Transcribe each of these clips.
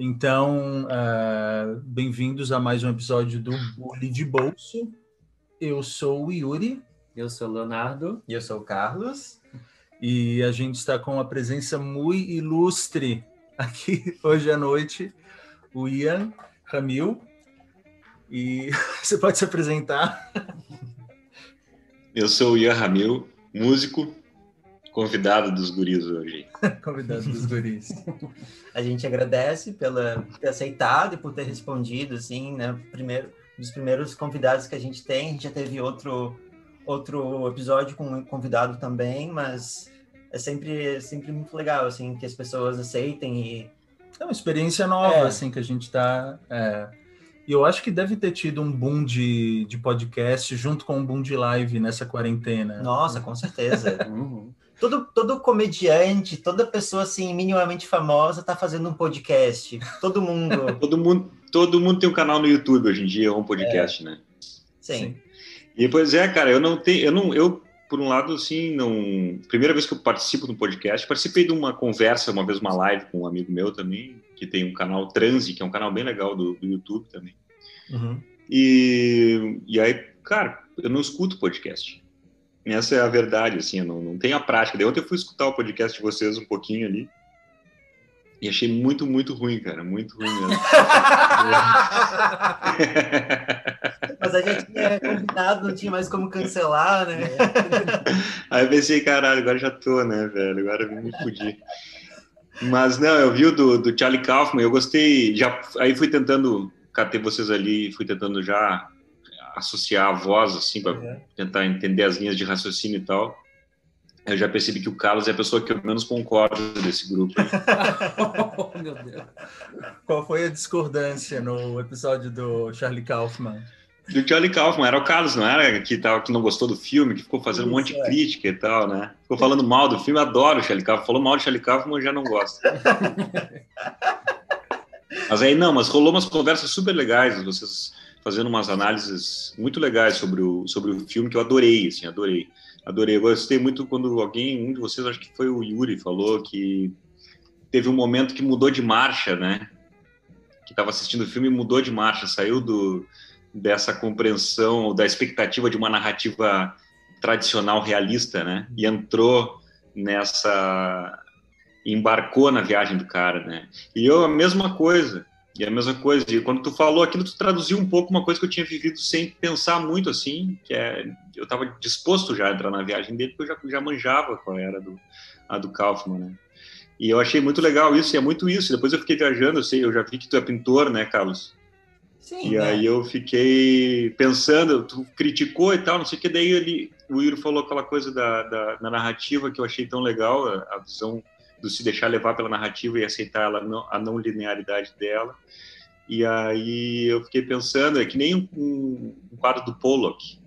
Então, bem-vindos a mais um episódio do Bully de Bolso. Eu sou o Yuri. Eu sou o Leonardo. E eu sou o Carlos. E a gente está com uma presença muito ilustre aqui hoje à noite, o Ian Ramil. E você pode se apresentar? Eu sou o Ian Ramil, músico, convidado dos guris hoje. Convidado dos guris. A gente agradece por ter aceitado e por ter respondido, assim, né? Dos primeiros convidados que a gente tem. A gente já teve outro episódio com um convidado também, mas é sempre muito legal, assim, que as pessoas aceitem e... É uma experiência nova, assim, que a gente está... E eu acho que deve ter tido um boom de podcast junto com um boom de live nessa quarentena. Nossa, com certeza. Todo comediante, toda pessoa, assim, minimamente famosa tá fazendo um podcast. Todo mundo... Todo mundo tem um canal no YouTube hoje em dia, ou um podcast, né? Sim. E, pois é, cara, eu por um lado, assim, não... Primeira vez que eu participo de um podcast, participei de uma conversa, uma vez uma live com um amigo meu também, que tem um canal Transe, que é um canal bem legal do YouTube também. Uhum. E aí, cara, eu não escuto podcast. Essa é a verdade, assim, eu não tenho a prática. Daí ontem eu fui escutar o podcast de vocês um pouquinho ali, e achei muito, muito ruim, cara, muito ruim mesmo. Mas a gente tinha combinado, não tinha mais como cancelar, né? Aí eu pensei, caralho, agora já tô, né, velho? Agora eu me fudi. Mas não, eu vi o do Charlie Kaufman, eu gostei, aí fui tentando cater vocês ali, fui tentando já associar a voz, assim, para tentar entender as linhas de raciocínio e tal. Eu já percebi que o Carlos é a pessoa que eu menos concordo desse grupo. Oh, meu Deus. Qual foi a discordância no episódio do Charlie Kaufman? Do Charlie Kaufman, era o Carlos, não era? Que não gostou do filme, que ficou fazendo um monte de crítica e tal, né? Ficou falando mal do filme, eu adoro o Charlie Kaufman. Falou mal do Charlie Kaufman, eu já não gosto. Mas rolou umas conversas super legais, vocês fazendo umas análises muito legais sobre o filme, que eu adorei, assim, adorei. Eu gostei muito quando um de vocês, acho que foi o Yuri, falou que teve um momento que mudou de marcha, né? Que estava assistindo o filme e mudou de marcha, saiu dessa compreensão, da expectativa de uma narrativa tradicional realista, né? E entrou embarcou na viagem do cara, né? E eu, a mesma coisa. E quando tu falou aquilo, tu traduziu um pouco uma coisa que eu tinha vivido sem pensar muito, assim, eu estava disposto já a entrar na viagem dele, porque eu já manjava qual era a do Kaufman, né? E eu achei muito legal isso, e é muito isso. Depois eu fiquei viajando, eu já vi que tu é pintor, né, Carlos? Sim, e aí eu fiquei pensando, tu criticou e tal, não sei o que, daí o Yuri falou aquela coisa da narrativa que eu achei tão legal, a visão do se deixar levar pela narrativa e aceitar a não linearidade dela. E aí eu fiquei pensando, é que nem um quadro do Pollock.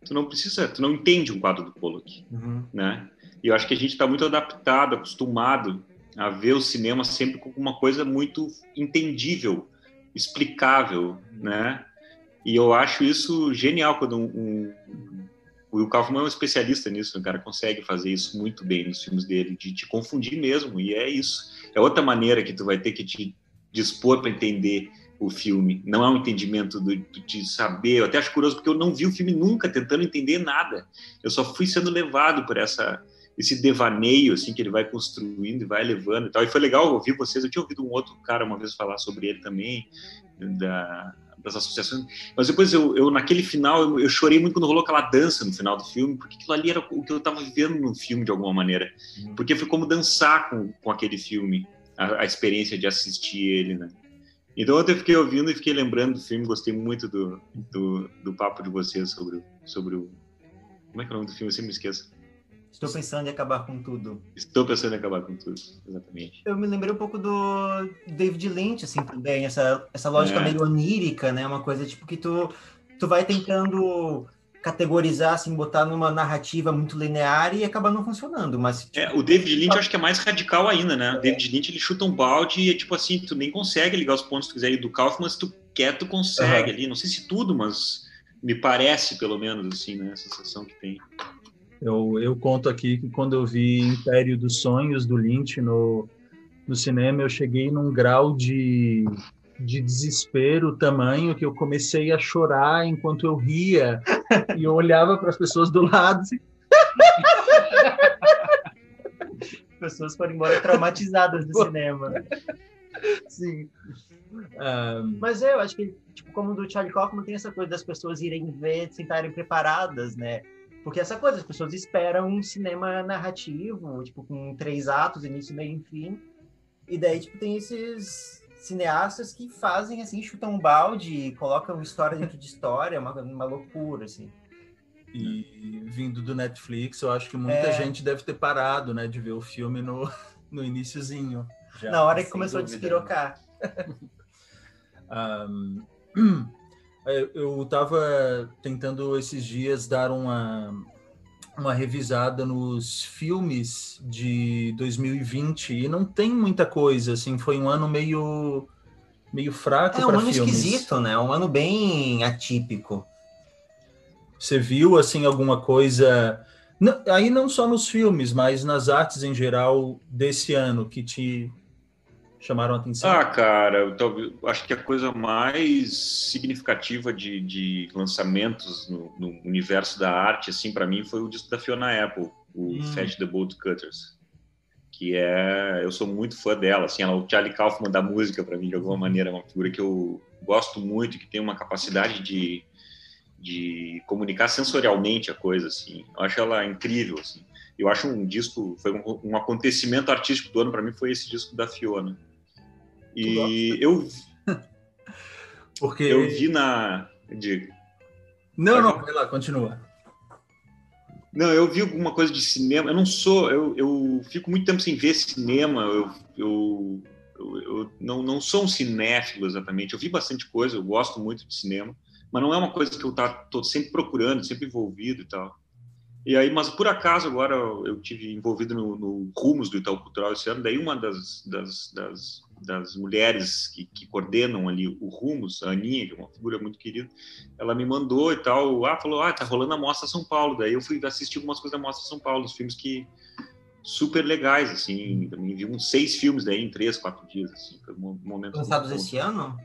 Tu não entende um quadro do Pollock, né? E eu acho que a gente está muito adaptado, acostumado a ver o cinema sempre como uma coisa muito entendível, explicável, né? E eu acho isso genial quando o Will Kaufman é um especialista nisso, o cara consegue fazer isso muito bem nos filmes dele, de te confundir mesmo, e é isso. É outra maneira que tu vai ter que te dispor para entender o filme. Não é um entendimento de saber. Eu até acho curioso, porque eu não vi o filme nunca tentando entender nada. Eu só fui sendo levado por esse devaneio, assim, que ele vai construindo e vai levando e tal. E foi legal ouvir vocês. Eu tinha ouvido um outro cara uma vez falar sobre ele também, das associações. Mas depois, eu naquele final, eu chorei muito quando rolou aquela dança no final do filme, porque aquilo ali era o que eu estava vivendo no filme, de alguma maneira. Porque foi como dançar com aquele filme, a experiência de assistir ele, né? Então, ontem eu fiquei ouvindo e fiquei lembrando do filme, gostei muito do papo de vocês sobre o... Como é que é o nome do filme? Eu sempre me esqueço. Estou pensando em acabar com tudo. Estou pensando em acabar com tudo, exatamente. Eu me lembrei um pouco do David Lynch, assim, também, essa lógica meio onírica, né? Uma coisa tipo que tu vai tentando categorizar, assim, botar numa narrativa muito linear e acaba não funcionando, mas... Tipo, o David Lynch eu acho que é mais radical ainda, né? O David Lynch, ele chuta um balde e é tipo assim, tu nem consegue ligar os pontos que tu quiser ir do Kaufman, se tu quer, tu consegue ali. Não sei se tudo, mas me parece, pelo menos, assim, né? A sensação que tem. Eu conto aqui que quando eu vi Império dos Sonhos, do Lynch, no no cinema, eu cheguei num grau de desespero tamanho que eu comecei a chorar enquanto eu ria e eu olhava para as pessoas do lado assim, As pessoas foram embora traumatizadas do cinema. sim. Mas eu acho que, tipo, como o do Charlie Kaufman, tem essa coisa das pessoas irem ver sem estarem preparadas, né? Porque essa coisa, as pessoas esperam um cinema narrativo, tipo, com 3 atos, início, meio e fim. E daí, tipo, tem esses cineastas que fazem, assim, chutam um balde, colocam história dentro de história, uma loucura, assim. E vindo do Netflix, eu acho que muita gente deve ter parado, né, de ver o filme no iniciozinho. Já, na hora que sem começou dúvida. a despirocar. Eu estava tentando esses dias dar uma revisada nos filmes de 2020 e não tem muita coisa, assim, foi um ano meio fraco para É um ano filmes. esquisito, né? Um ano bem atípico. Você viu, assim, alguma coisa, aí não só nos filmes, mas nas artes em geral desse ano que te chamaram a atenção? Cara, eu acho que a coisa mais significativa de lançamentos no universo da arte, assim, para mim, foi o disco da Fiona Apple, o Fetch the Bolt Cutters, que eu sou muito fã dela, assim, ela é o Charlie Kaufman da música, para mim, de alguma maneira, é uma figura que eu gosto muito, que tem uma capacidade de comunicar sensorialmente a coisa, assim. Eu acho ela incrível, assim. Eu acho um disco, foi um acontecimento artístico do ano para mim, foi esse disco da Fiona. E eu vi na... Não, vai lá, continua. Não, eu vi alguma coisa de cinema, eu fico muito tempo sem ver cinema, eu não sou um cinéfilo exatamente, eu vi bastante coisa, eu gosto muito de cinema, mas não é uma coisa que eu tô sempre procurando, sempre envolvido e tal. E aí, mas por acaso agora eu tive envolvido no Rumos do Itaú Cultural esse ano, daí uma das mulheres que coordenam ali o Rumos, a Aninha, que é uma figura muito querida, ela me mandou e tal, falou, tá rolando a Mostra São Paulo, daí eu fui assistir algumas coisas da Mostra São Paulo, os filmes que super legais, assim, também vi uns 6 filmes daí em 3, 4 dias, assim, foi um momento... Lançados esse ano?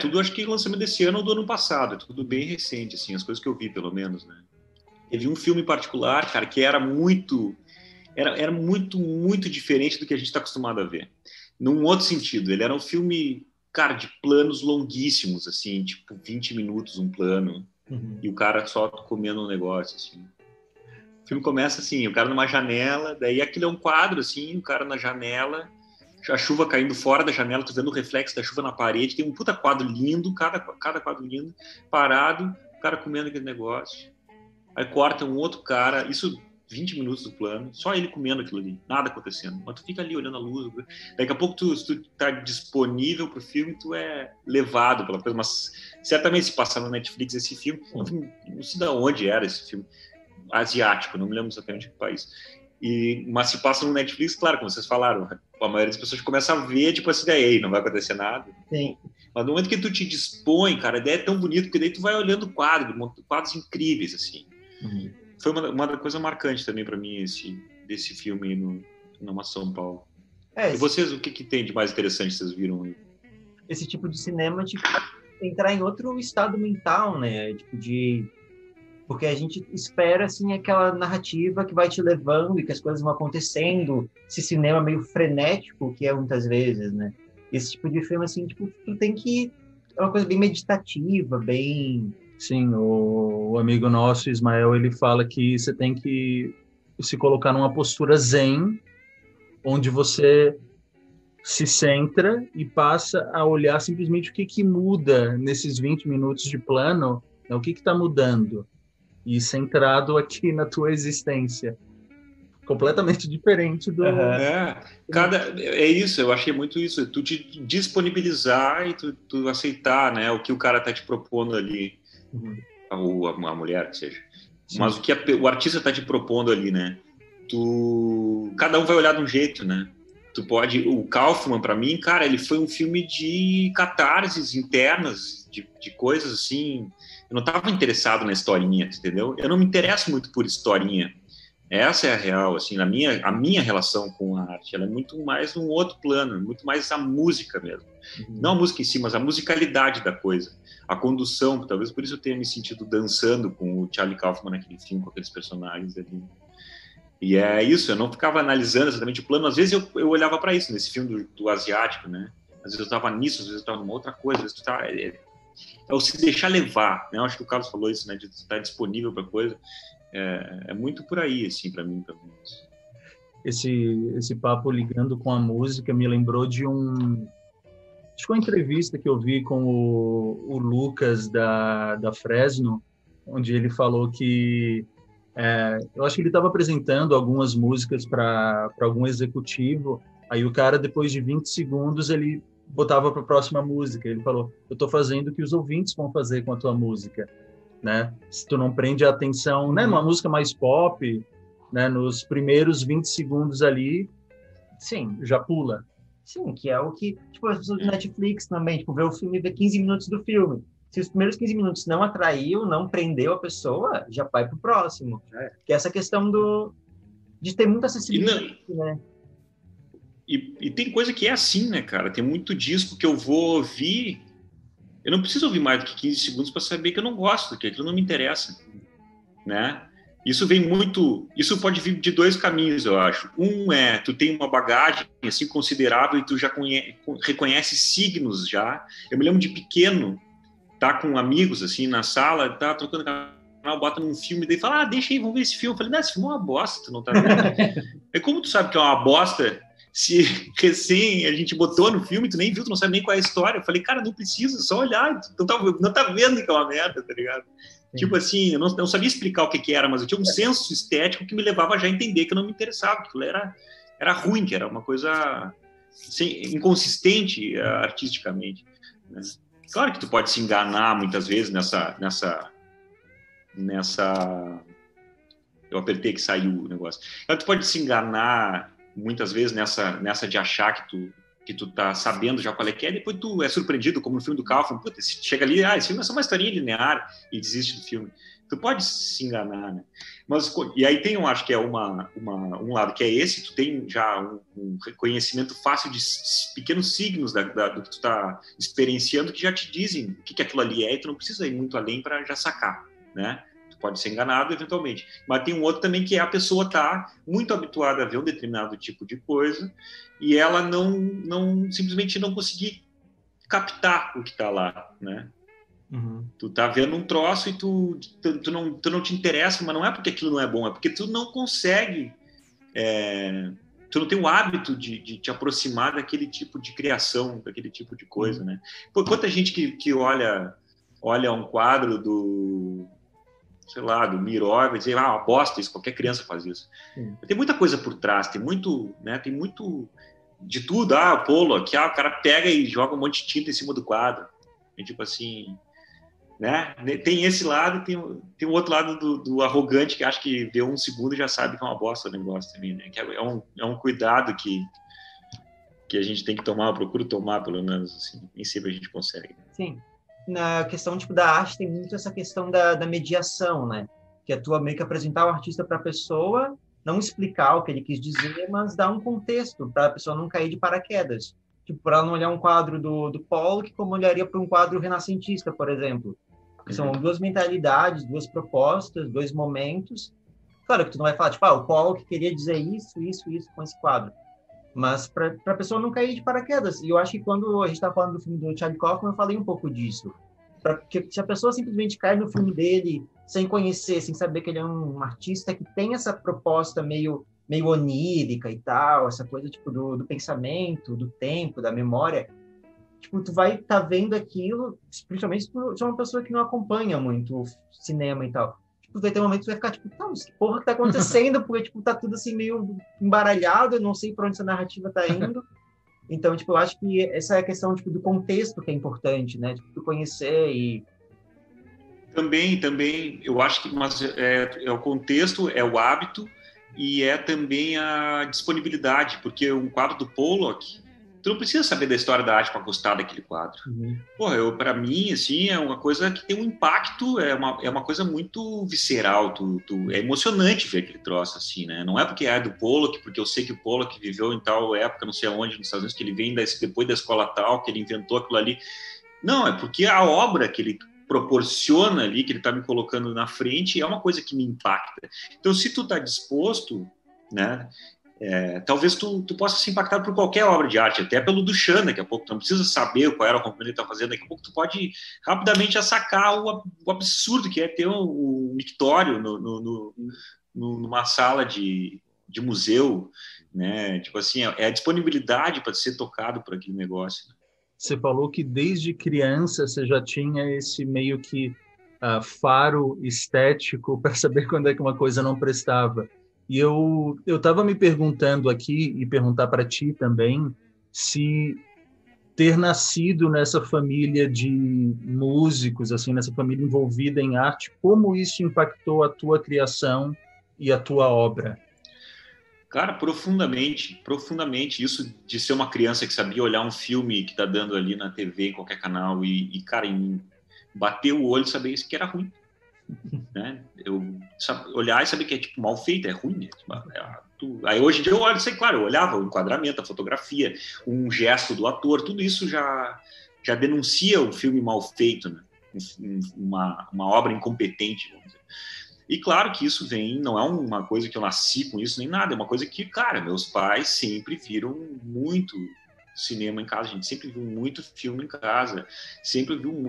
Tudo acho que lançamento desse ano ou do ano passado, é tudo bem recente, assim, as coisas que eu vi, pelo menos, né. Teve um filme em particular, cara, que era muito, muito diferente do que a gente está acostumado a ver. Num outro sentido, ele era um filme, cara, de planos longuíssimos, assim, tipo 20 minutos um plano, e o cara só comendo um negócio, assim. O filme começa assim, o cara numa janela, daí aquilo é um quadro, assim, o cara na janela, a chuva caindo fora da janela, tu vendo o reflexo da chuva na parede, tem um puta quadro lindo, cada quadro lindo, parado, o cara comendo aquele negócio. Aí corta um outro cara, isso 20 minutos do plano, só ele comendo aquilo ali, nada acontecendo. Mas tu fica ali olhando a luz, daqui a pouco se tu tá disponível pro filme, tu é levado pela coisa, mas certamente se passar no Netflix esse filme, não sei de onde era esse filme, asiático, não me lembro exatamente que país. Mas se passa no Netflix, claro, como vocês falaram, a maioria das pessoas começa a ver, tipo assim, daí não vai acontecer nada. Sim. Mas no momento que tu te dispõe, cara, a ideia é tão bonita, porque daí tu vai olhando quadros incríveis, assim. Foi uma coisa marcante também para mim desse filme no São Paulo. E vocês, o que tem de mais interessante vocês viram aí? Esse tipo de cinema, tipo, entrar em outro estado mental, né? Tipo, porque a gente espera, assim, aquela narrativa que vai te levando e que as coisas vão acontecendo, esse cinema meio frenético que é muitas vezes, né? Esse tipo de filme, assim, tipo, tu tem que... É uma coisa bem meditativa, bem... Sim, o amigo nosso, Ismael, ele fala que você tem que se colocar numa postura zen, onde você se centra e passa a olhar simplesmente o que muda nesses 20 minutos de plano, né? O que está mudando, e centrado aqui na tua existência. Completamente diferente do... É isso, eu achei muito isso, tu te disponibilizar e tu aceitar, né, o que o cara tá te propondo ali. Ou a mulher, que seja. Sim. Mas o que o artista está te propondo ali, né? Cada um vai olhar de um jeito, né? O Kaufman, para mim, cara, ele foi um filme de catarses internas, de coisas assim. Eu não estava interessado na historinha, entendeu? Eu não me interesso muito por historinha. Essa é a real, assim, a minha relação com a arte, ela é muito mais num outro plano, muito mais a música mesmo. Não a música em si, mas a musicalidade da coisa, a condução, talvez por isso eu tenha me sentido dançando com o Charlie Kaufman naquele filme, com aqueles personagens ali. E é isso, eu não ficava analisando exatamente o plano, às vezes eu olhava para isso, nesse filme do asiático, né? Às vezes eu estava nisso, às vezes eu estava numa outra coisa, às vezes tu tá... É o se deixar levar, né? Eu acho que o Carlos falou isso, né? De estar disponível para coisa. É muito por aí, assim, para mim, pelo menos. Esse papo ligando com a música me lembrou de acho que uma entrevista que eu vi com o Lucas da Fresno, onde ele falou que eu acho que ele estava apresentando algumas músicas para algum executivo, aí o cara, depois de 20 segundos, ele botava para a próxima música. Ele falou, eu estou fazendo o que os ouvintes vão fazer com a tua música, né? Se tu não prende a atenção, né, numa música mais pop, né, nos primeiros 20 segundos ali, Sim. já pula. Sim, que é o que, tipo, as pessoas do Netflix também, tipo, ver o filme e ver 15 minutos do filme. Se os primeiros 15 minutos não atraiu, não prendeu a pessoa, já vai pro próximo. Que é essa questão de ter muita acessibilidade, né? E tem coisa que é assim, né, cara? Tem muito disco que eu vou ouvir, eu não preciso ouvir mais do que 15 segundos para saber que eu não gosto, que aquilo não me interessa, né? Isso pode vir de dois caminhos, eu acho. Um é, tu tem uma bagagem assim considerável e tu já reconhece signos já. Eu me lembro de pequeno, tá com amigos assim na sala, tá trocando canal, bota num filme, daí fala, deixa aí, vamos ver esse filme. Eu falei, não, esse filme é uma bosta, tu não tá vendo? É como tu sabe que é uma bosta, se recém a gente botou no filme, tu nem viu, tu não sabe nem qual é a história. Eu falei, cara, não precisa, só olhar, tu não tá vendo que é uma merda, tá ligado? Sim. Tipo assim, eu não sabia explicar o que era, mas eu tinha um senso estético que me levava já a entender que eu não me interessava, que aquilo era ruim, que era uma coisa inconsistente artisticamente, né? Claro que tu pode se enganar muitas vezes nessa eu apertei que saiu o negócio. Então, tu pode se enganar muitas vezes nessa de achar que tu tá sabendo já qual é que é, depois tu é surpreendido, como no filme do Kaufman, puta, chega ali, esse filme é só uma historinha linear, e desiste do filme. Tu pode se enganar, né? E aí tem, eu acho que é um lado, que é esse, tu tem já um reconhecimento fácil de pequenos signos do que tu tá experienciando, que já te dizem o que aquilo ali é, e tu não precisa ir muito além para já sacar, né? Pode ser enganado eventualmente. Mas tem um outro também que é a pessoa tá muito habituada a ver um determinado tipo de coisa e ela não simplesmente não conseguir captar o que está lá, né? Uhum. Tu tá vendo um troço e tu não te interessa, mas não é porque aquilo não é bom, é porque tu não consegue, tu não tem o hábito de te aproximar daquele tipo de criação, daquele tipo de coisa, né? Pô, quanta gente que olha um quadro do Miró, vai dizer, uma bosta isso, qualquer criança faz isso. Tem muita coisa por trás, tem muito de tudo, o Pollock, o cara pega e joga um monte de tinta em cima do quadro, é tipo assim, né? Tem esse lado e tem um outro lado do arrogante que acha que vê um segundo e já sabe que é uma bosta o negócio também, né? Que é um cuidado que a gente tem que tomar, eu procuro tomar, pelo menos, assim, nem sempre a gente consegue. Sim. Na questão da arte tem muito essa questão da mediação, né? Que é tu meio que apresentar o artista para a pessoa, não explicar o que ele quis dizer, mas dar um contexto para a pessoa não cair de paraquedas. Tipo, para ela não olhar um quadro do Pollock como olharia para um quadro renascentista, por exemplo. Porque são duas mentalidades, duas propostas, dois momentos. Claro que tu não vai falar, tipo, o Pollock queria dizer isso com esse quadro. Mas para a pessoa não cair de paraquedas. E eu acho que quando a gente está falando do filme do Charlie Kaufman, eu falei um pouco disso. Porque se a pessoa simplesmente cai no filme dele sem conhecer, sem saber que ele é um artista que tem essa proposta meio onírica e tal, essa coisa tipo do pensamento, do tempo, da memória, tipo, tu vai estar vendo aquilo, principalmente se tu é uma pessoa que não acompanha muito cinema e tal. Vai ter um momento que vai ficar tipo, mas que porra que tá acontecendo? Porque, tipo, tá tudo assim meio embaralhado, eu não sei para onde essa narrativa tá indo. Então, tipo, eu acho que essa é a questão, tipo, do contexto que é importante, né? Tipo, tu conhecer e... Também, eu acho que mas é o contexto, é o hábito e é também a disponibilidade, porque um quadro do Pollock, tu não precisa saber da história da arte para gostar daquele quadro. Porra, para mim, assim, é uma coisa que tem um impacto, é uma coisa muito visceral, é emocionante ver aquele troço, assim, né? Não é porque é do Pollock, porque eu sei que o Pollock viveu em tal época, não sei aonde, nos Estados Unidos, que ele vem depois da escola tal, que ele inventou aquilo ali. Não, é porque a obra que ele proporciona ali, que ele está me colocando na frente, é uma coisa que me impacta. Então, se tu tá disposto, né? Talvez tu possa ser impactado por qualquer obra de arte, até pelo Duchamp, daqui a pouco tu não precisa saber qual era o que ele está fazendo, daqui a pouco tu pode rapidamente sacar o absurdo que é ter um mictório numa sala de museu, né? Tipo assim, é a disponibilidade para ser tocado por aquele negócio. Você falou que desde criança você já tinha esse meio que faro estético para saber quando é que uma coisa não prestava. E eu estava me perguntando aqui, e perguntar para ti também, se ter nascido nessa família de músicos, assim, nessa família envolvida em arte, como isso impactou a tua criação e a tua obra? Cara, profundamente, profundamente. Isso de ser uma criança que sabia olhar um filme que está dando ali na TV, em qualquer canal, cara, bater o olho e saber isso que era ruim. Né? Eu olhar e saber que é tipo mal feito, é ruim. Aí hoje em dia eu olho, sei, claro, eu olhava o enquadramento, a fotografia, um gesto do ator, tudo isso já denuncia um filme mal feito, né? uma obra incompetente, vamos dizer. E claro que isso não é uma coisa que eu nasci com isso nem nada, é uma coisa que, cara, meus pais sempre viram muito cinema em casa, a gente sempre viu muito filme em casa,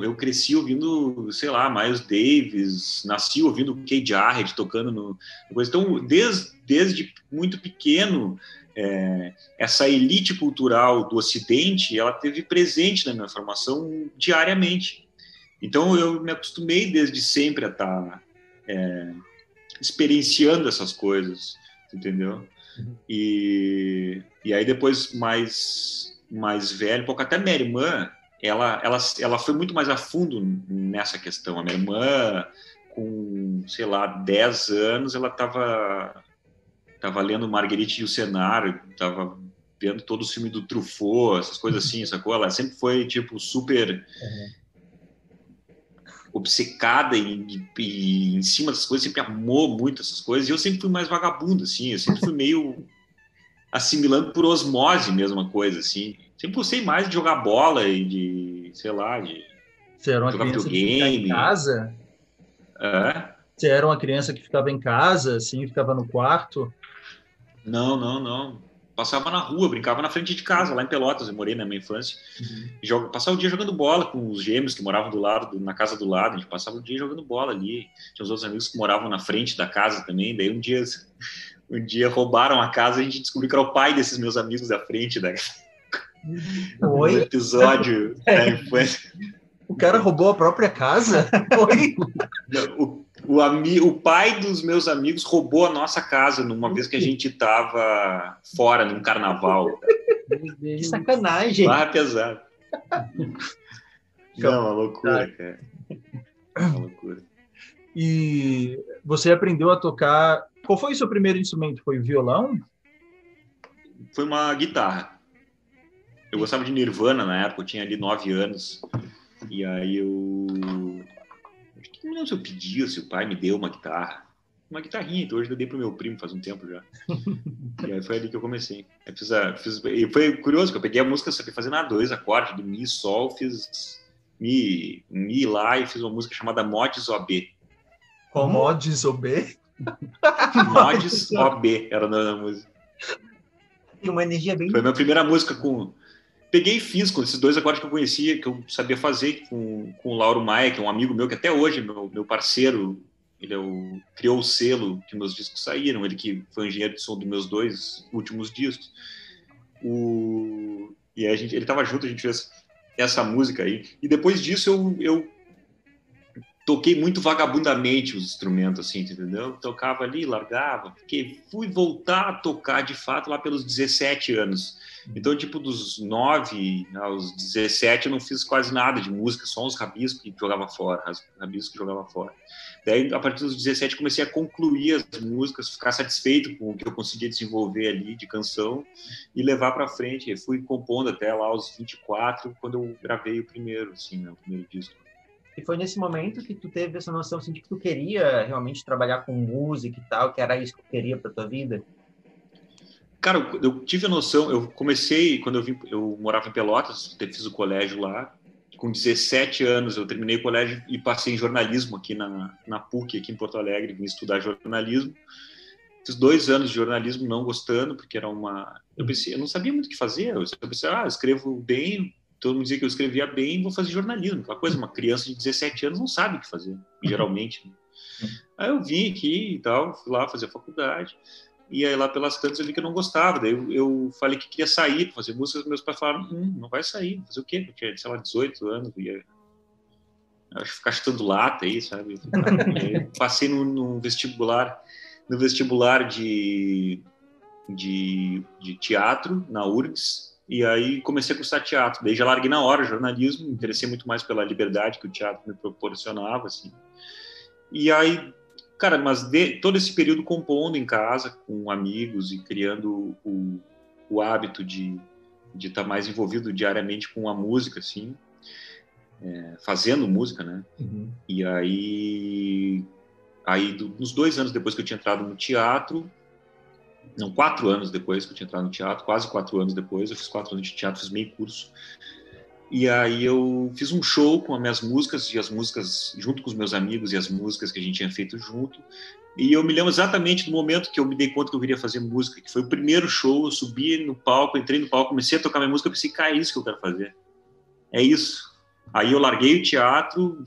eu cresci ouvindo, sei lá, Miles Davis, nasci ouvindo Keith Jarrett tocando no coisa. Então, desde muito pequeno, essa elite cultural do Ocidente, ela teve presente na minha formação diariamente. Então, eu me acostumei desde sempre a estar experienciando essas coisas, entendeu? E aí depois mais velho, pouco até minha irmã, ela foi muito mais a fundo nessa questão. A minha irmã, com, sei lá, 10 anos, ela tava lendo Marguerite Yourcenar, tava vendo todo o filme do Truffaut, essas coisas assim, sacou? Ela sempre foi, tipo, super obcecada e em cima dessas coisas, sempre amou muito essas coisas, e eu sempre fui mais vagabundo, assim, eu sempre fui meio assimilando por osmose mesmo a coisa, assim. Sempre gostei mais de jogar bola e de, sei lá, de Você era uma jogar criança videogame. que ficava em casa? Você era uma criança que ficava em casa, assim, ficava no quarto? Não. Passava na rua, brincava na frente de casa, lá em Pelotas, eu morei na minha infância. Passava o dia jogando bola com os gêmeos que moravam do lado, na casa do lado, a gente passava o dia jogando bola ali. Tinha os outros amigos que moravam na frente da casa também, daí um dia roubaram a casa e a gente descobriu que era o pai desses meus amigos da frente no episódio da infância. O cara roubou a própria casa? Oi? O pai dos meus amigos roubou a nossa casa numa vez que a gente estava fora, num carnaval. Que sacanagem! Barra pesado. Não, uma loucura, cara. Uma loucura. E você aprendeu a tocar... Qual foi o seu primeiro instrumento? Foi violão? Foi uma guitarra. Eu gostava de Nirvana na época, eu tinha ali 9 anos. E aí não lembro se eu pedi ou se o pai me deu uma guitarra. Uma guitarrinha, que hoje eu dei pro meu primo faz um tempo já. E aí foi ali que eu comecei. E foi curioso, que eu peguei a música, sabia fazer na 2 acordes, do Mi, Sol, fiz Mi lá e fiz uma música chamada Mods OB. Como? Mods OB? Mods OB era o nome da música. E uma energia bem... Foi a minha primeira música com... Peguei e fiz com esses 2 acordes que eu conhecia, que eu sabia fazer, com o Lauro Maia, que é um amigo meu, que até hoje é meu parceiro, ele criou o selo que meus discos saíram, ele que foi engenheiro de som dos meus 2 últimos discos. E aí ele estava junto, a gente fez essa música aí. E depois disso eu toquei muito vagabundamente os instrumentos, assim, entendeu? Tocava ali, largava, porque fui voltar a tocar de fato lá pelos 17 anos. Então, tipo, dos 9 aos 17 eu não fiz quase nada de música, só uns rabiscos que jogava fora, rabiscos que jogava fora. Daí, a partir dos 17, comecei a concluir as músicas, ficar satisfeito com o que eu conseguia desenvolver ali de canção e levar para frente. Eu fui compondo até lá aos 24, quando eu gravei o primeiro, assim, né, o primeiro disco. E foi nesse momento que tu teve essa noção assim, de que tu queria realmente trabalhar com música e tal, que era isso que tu queria para tua vida? Cara, eu tive a noção, eu comecei, quando eu morava em Pelotas, fiz o colégio lá, com 17 anos eu terminei o colégio e passei em jornalismo aqui na PUC, aqui em Porto Alegre, vim estudar jornalismo. Fiz 2 anos de jornalismo não gostando, porque era eu pensei, eu não sabia muito o que fazer, eu pensei, escrevo bem, todo mundo dizia que eu escrevia bem, vou fazer jornalismo. Aquela coisa, uma criança de 17 anos não sabe o que fazer, geralmente. Aí eu vim aqui e tal, fui lá fazer a faculdade, e aí lá pelas tantas eu vi que eu não gostava. Daí eu falei que queria sair para fazer música, meus pais falaram, não vai sair, fazer o quê? Eu tinha, sei lá, 18 anos, acho que ficar chutando lata aí, sabe? Aí passei no vestibular de teatro, na URGS, e aí comecei a cursar teatro. Daí já larguei na hora jornalismo, me interessei muito mais pela liberdade que o teatro me proporcionava, assim. E aí, cara, mas todo esse período compondo em casa, com amigos e criando o hábito de estar mais envolvido diariamente com a música, assim, fazendo música, né? Uhum. E aí uns 2 anos depois que eu tinha entrado no teatro, não, 4 anos depois que eu tinha entrado no teatro, quase 4 anos depois, eu fiz 4 anos de teatro, fiz meio curso. E aí eu fiz um show com as minhas músicas, e as músicas junto com os meus amigos e as músicas que a gente tinha feito junto. E eu me lembro exatamente do momento que eu me dei conta que eu queria fazer música, que foi o primeiro show, eu subi no palco, entrei no palco, comecei a tocar minha música, eu pensei, cara, é isso que eu quero fazer. É isso. Aí eu larguei o teatro,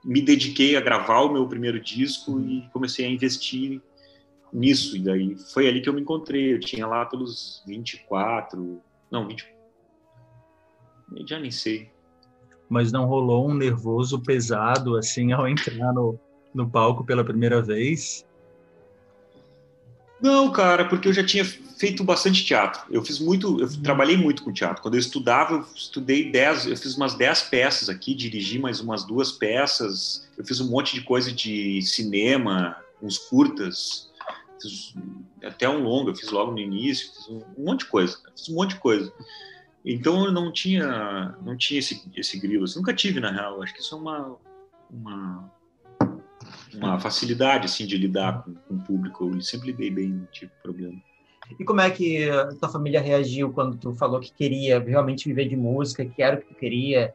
me dediquei a gravar o meu primeiro disco e comecei a investir nisso. E daí foi ali que eu me encontrei. Eu tinha lá pelos 24, não, 20, eu já nem sei. Mas não rolou um nervoso pesado, assim, ao entrar no palco pela primeira vez? Não, cara, porque eu já tinha feito bastante teatro. Eu trabalhei muito com teatro. Quando eu estudava, eu fiz umas 10 peças aqui, dirigi mais umas 2 peças. Eu fiz um monte de coisa de cinema, uns curtas, até um longo, eu fiz logo no início, fiz um monte de coisa. Fiz um monte de coisa. Então eu não tinha esse grilo, assim, nunca tive, na real. Acho que isso é uma facilidade, assim, de lidar com o público. Eu sempre lidei bem, não tive problema. E como é que a tua família reagiu quando tu falou que queria realmente viver de música, que era o que tu queria?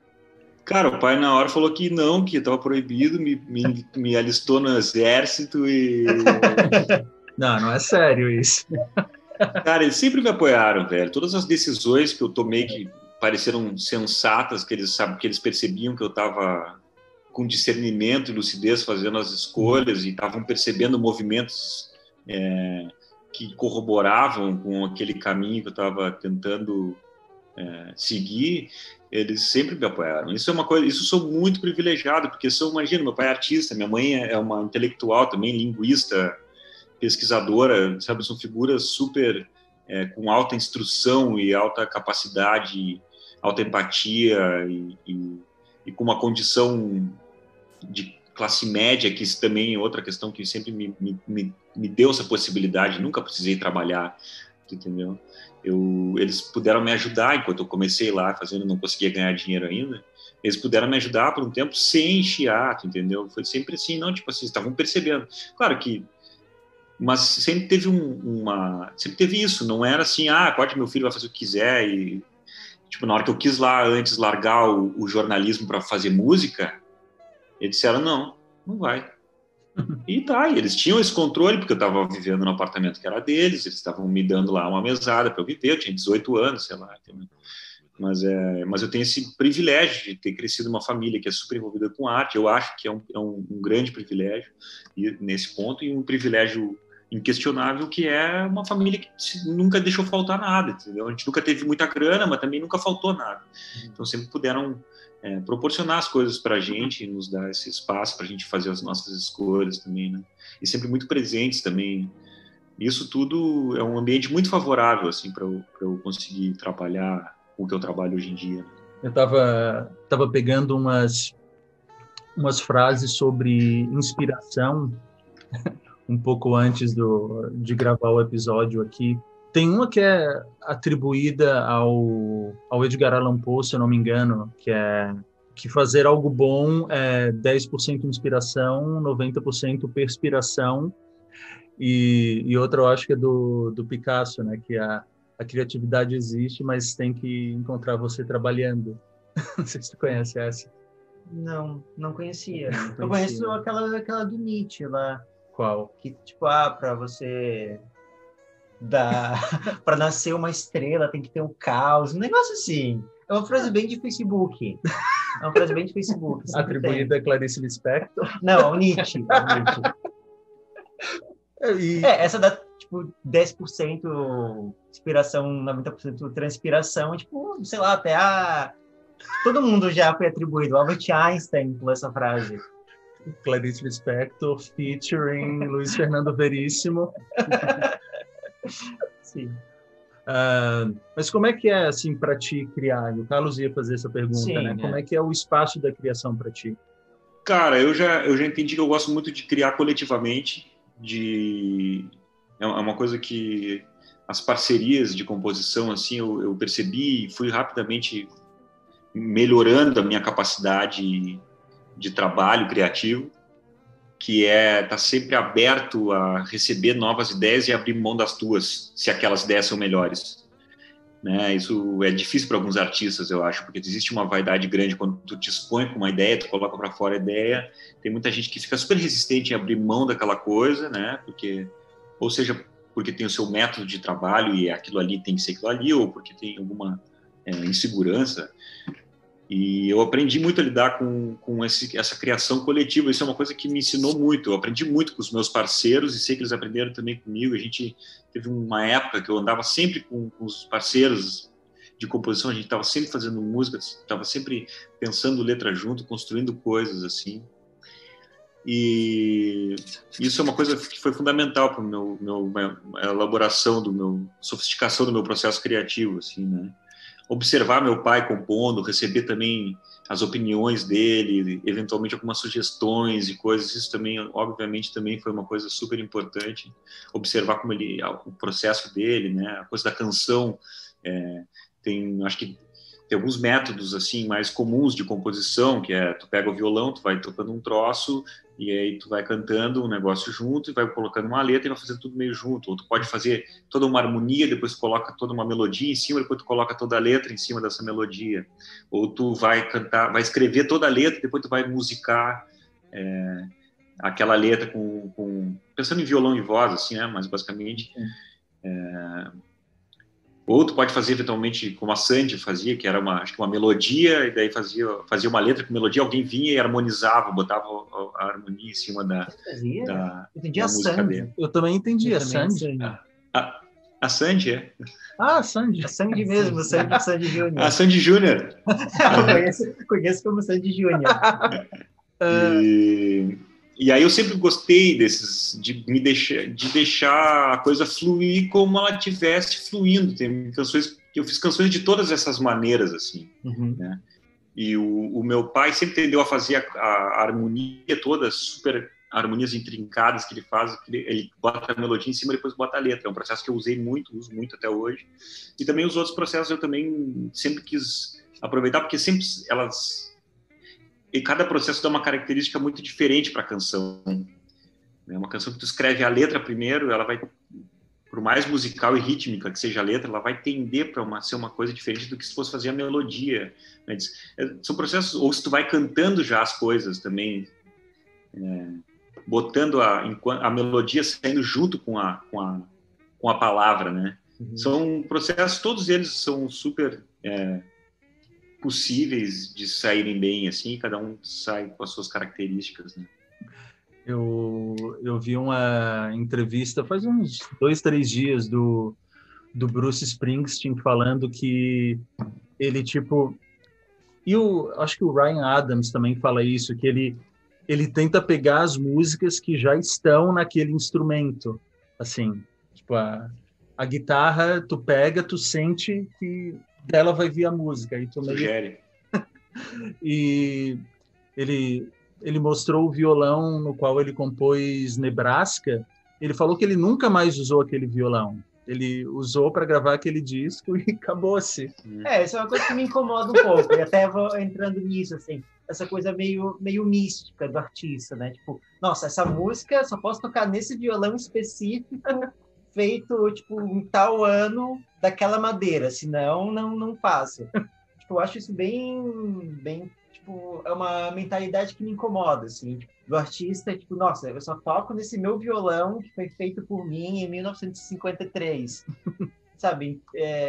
Cara, o pai na hora falou que não, que estava proibido, me alistou no exército e... Não é sério isso. Cara, eles sempre me apoiaram, velho. Todas as decisões que eu tomei que pareceram sensatas, que eles percebiam que eu estava com discernimento e lucidez fazendo as escolhas e estavam percebendo movimentos que corroboravam com aquele caminho que eu estava tentando seguir, eles sempre me apoiaram. Isso é uma coisa, isso eu sou muito privilegiado, porque imagina, meu pai é artista, minha mãe é uma intelectual também, linguista, pesquisadora, sabe, são figuras super com alta instrução e alta capacidade, alta empatia e com uma condição de classe média, que isso também é outra questão que sempre me deu essa possibilidade, nunca precisei trabalhar, entendeu? Eles puderam me ajudar enquanto eu comecei lá fazendo, não conseguia ganhar dinheiro ainda, eles puderam me ajudar por um tempo sem chiato, entendeu? Foi sempre assim, não, tipo assim, estavam percebendo. Claro que mas sempre teve sempre teve isso, não era assim, pode, meu filho vai fazer o que quiser, e tipo, na hora que eu quis lá antes largar o jornalismo para fazer música, eles disseram, não vai. E eles tinham esse controle, porque eu estava vivendo no apartamento que era deles, eles estavam me dando lá uma mesada para eu viver, eu tinha 18 anos, sei lá, entendeu? Mas eu tenho esse privilégio de ter crescido numa família que é super envolvida com arte. Eu acho que é um grande privilégio nesse ponto, e um privilégio inquestionável, que é uma família que nunca deixou faltar nada, entendeu? A gente nunca teve muita grana, mas também nunca faltou nada. Então sempre puderam proporcionar as coisas para a gente, nos dar esse espaço para a gente fazer as nossas escolhas também, né? E sempre muito presentes também. Isso tudo é um ambiente muito favorável, assim, para eu conseguir trabalhar com o que eu trabalho hoje em dia. Eu tava pegando umas frases sobre inspiração um pouco antes de gravar o episódio aqui. Tem uma que é atribuída ao Edgar Allan Poe, se eu não me engano, que é que fazer algo bom é 10% inspiração, 90% perspiração, e outra eu acho que é do Picasso, né, que a criatividade existe, mas tem que encontrar você trabalhando. Não sei se tu conhece essa. Não conhecia. Não Eu conheço aquela do Nietzsche lá. Qual? Que, tipo, para você para nascer uma estrela tem que ter um caos, um negócio assim. É uma frase bem de Facebook. É uma frase bem de Facebook. Atribuída a Clarice Lispector? Não, ao Nietzsche. Essa dá, tipo, 10% inspiração, 90% transpiração, tipo, sei lá, até todo mundo já foi atribuído. Albert Einstein por essa frase. Clarice Lispector featuring Luiz Fernando Veríssimo. Sim. Mas como é que é, assim, para ti criar? O Carlos ia fazer essa pergunta, Sim, né? Como é que é o espaço da criação para ti? Cara, eu já entendi que eu gosto muito de criar coletivamente, é uma coisa que as parcerias de composição, assim, eu percebi e fui rapidamente melhorando a minha capacidade de trabalho criativo, que tá sempre aberto a receber novas ideias e abrir mão das tuas, se aquelas ideias são melhores. Né? Isso é difícil para alguns artistas, eu acho, porque existe uma vaidade grande quando tu te expõe com uma ideia, tu coloca para fora a ideia. Tem muita gente que fica super resistente em abrir mão daquela coisa, né? Ou seja, porque tem o seu método de trabalho e aquilo ali tem que ser aquilo ali, ou porque tem alguma insegurança. E eu aprendi muito a lidar com essa criação coletiva. Isso é uma coisa que me ensinou muito. Eu aprendi muito com os meus parceiros e sei que eles aprenderam também comigo. A gente teve uma época que eu andava sempre com os parceiros de composição. A gente estava sempre fazendo músicas, estava sempre pensando letra junto, construindo coisas assim. E isso é uma coisa que foi fundamental para a elaboração sofisticação do meu processo criativo, assim, né? Observar meu pai compondo, receber também as opiniões dele, eventualmente algumas sugestões e coisas, isso também, obviamente, também foi uma coisa super importante. Observar como o processo dele, né? A coisa da canção, acho que tem alguns métodos assim mais comuns de composição, que tu pega o violão, tu vai tocando um troço e aí tu vai cantando um negócio junto e vai colocando uma letra e vai fazendo tudo meio junto. Ou tu pode fazer toda uma harmonia, depois tu coloca toda uma melodia em cima, depois tu coloca toda a letra em cima dessa melodia. Ou tu vai cantar, vai escrever toda a letra, depois tu vai musicar aquela letra pensando em violão e voz, assim, né? Mas basicamente ou tu pode fazer eventualmente como a Sandy fazia, que era acho que uma melodia, e daí fazia uma letra com melodia, alguém vinha e harmonizava, botava a harmonia em cima da música dele. Eu também entendi a Sandy. A Sandy, é? A Sandy. A Sandy mesmo, Sandy Júnior. A Sandy Júnior. Conheço como Sandy Júnior. E aí eu sempre gostei de deixar a coisa fluir como ela estivesse fluindo. Tem canções que eu fiz canções de todas essas maneiras, assim, né? E o meu pai sempre tendeu a fazer a harmonia toda, super harmonias intrincadas que ele faz, ele bota a melodia em cima e depois bota a letra. É um processo que eu uso muito até hoje. E também os outros processos eu também sempre quis aproveitar, porque sempre e cada processo dá uma característica muito diferente para a canção. É uma canção que tu escreve a letra primeiro, ela vai, por mais musical e rítmica que seja a letra, ela vai tender para ser uma coisa diferente do que se fosse fazer a melodia. São processos, ou se tu vai cantando já as coisas também, botando a melodia saindo junto com a palavra, né? São processos, todos eles são super possíveis de saírem bem, assim, cada um sai com as suas características, né? Eu vi uma entrevista faz uns 2, 3 dias do Bruce Springsteen falando que ele, tipo... E acho que o Ryan Adams também fala isso, que ele tenta pegar as músicas que já estão naquele instrumento. Assim, tipo, a guitarra, tu pega, tu sente que dela vai vir a música. E tu Sugere. E ele mostrou o violão no qual ele compôs Nebraska. Ele falou que ele nunca mais usou aquele violão. Ele usou para gravar aquele disco e acabou-se. Isso é uma coisa que me incomoda um pouco. E até vou entrando nisso, assim, essa coisa meio mística do artista, né? Tipo, nossa, essa música só posso tocar nesse violão específico, feito, tipo, em tal ano, daquela madeira, senão não faço. Tipo, eu acho isso bem, tipo, é uma mentalidade que me incomoda, assim, do artista, tipo, nossa, eu só toco nesse meu violão que foi feito por mim em 1953, sabe?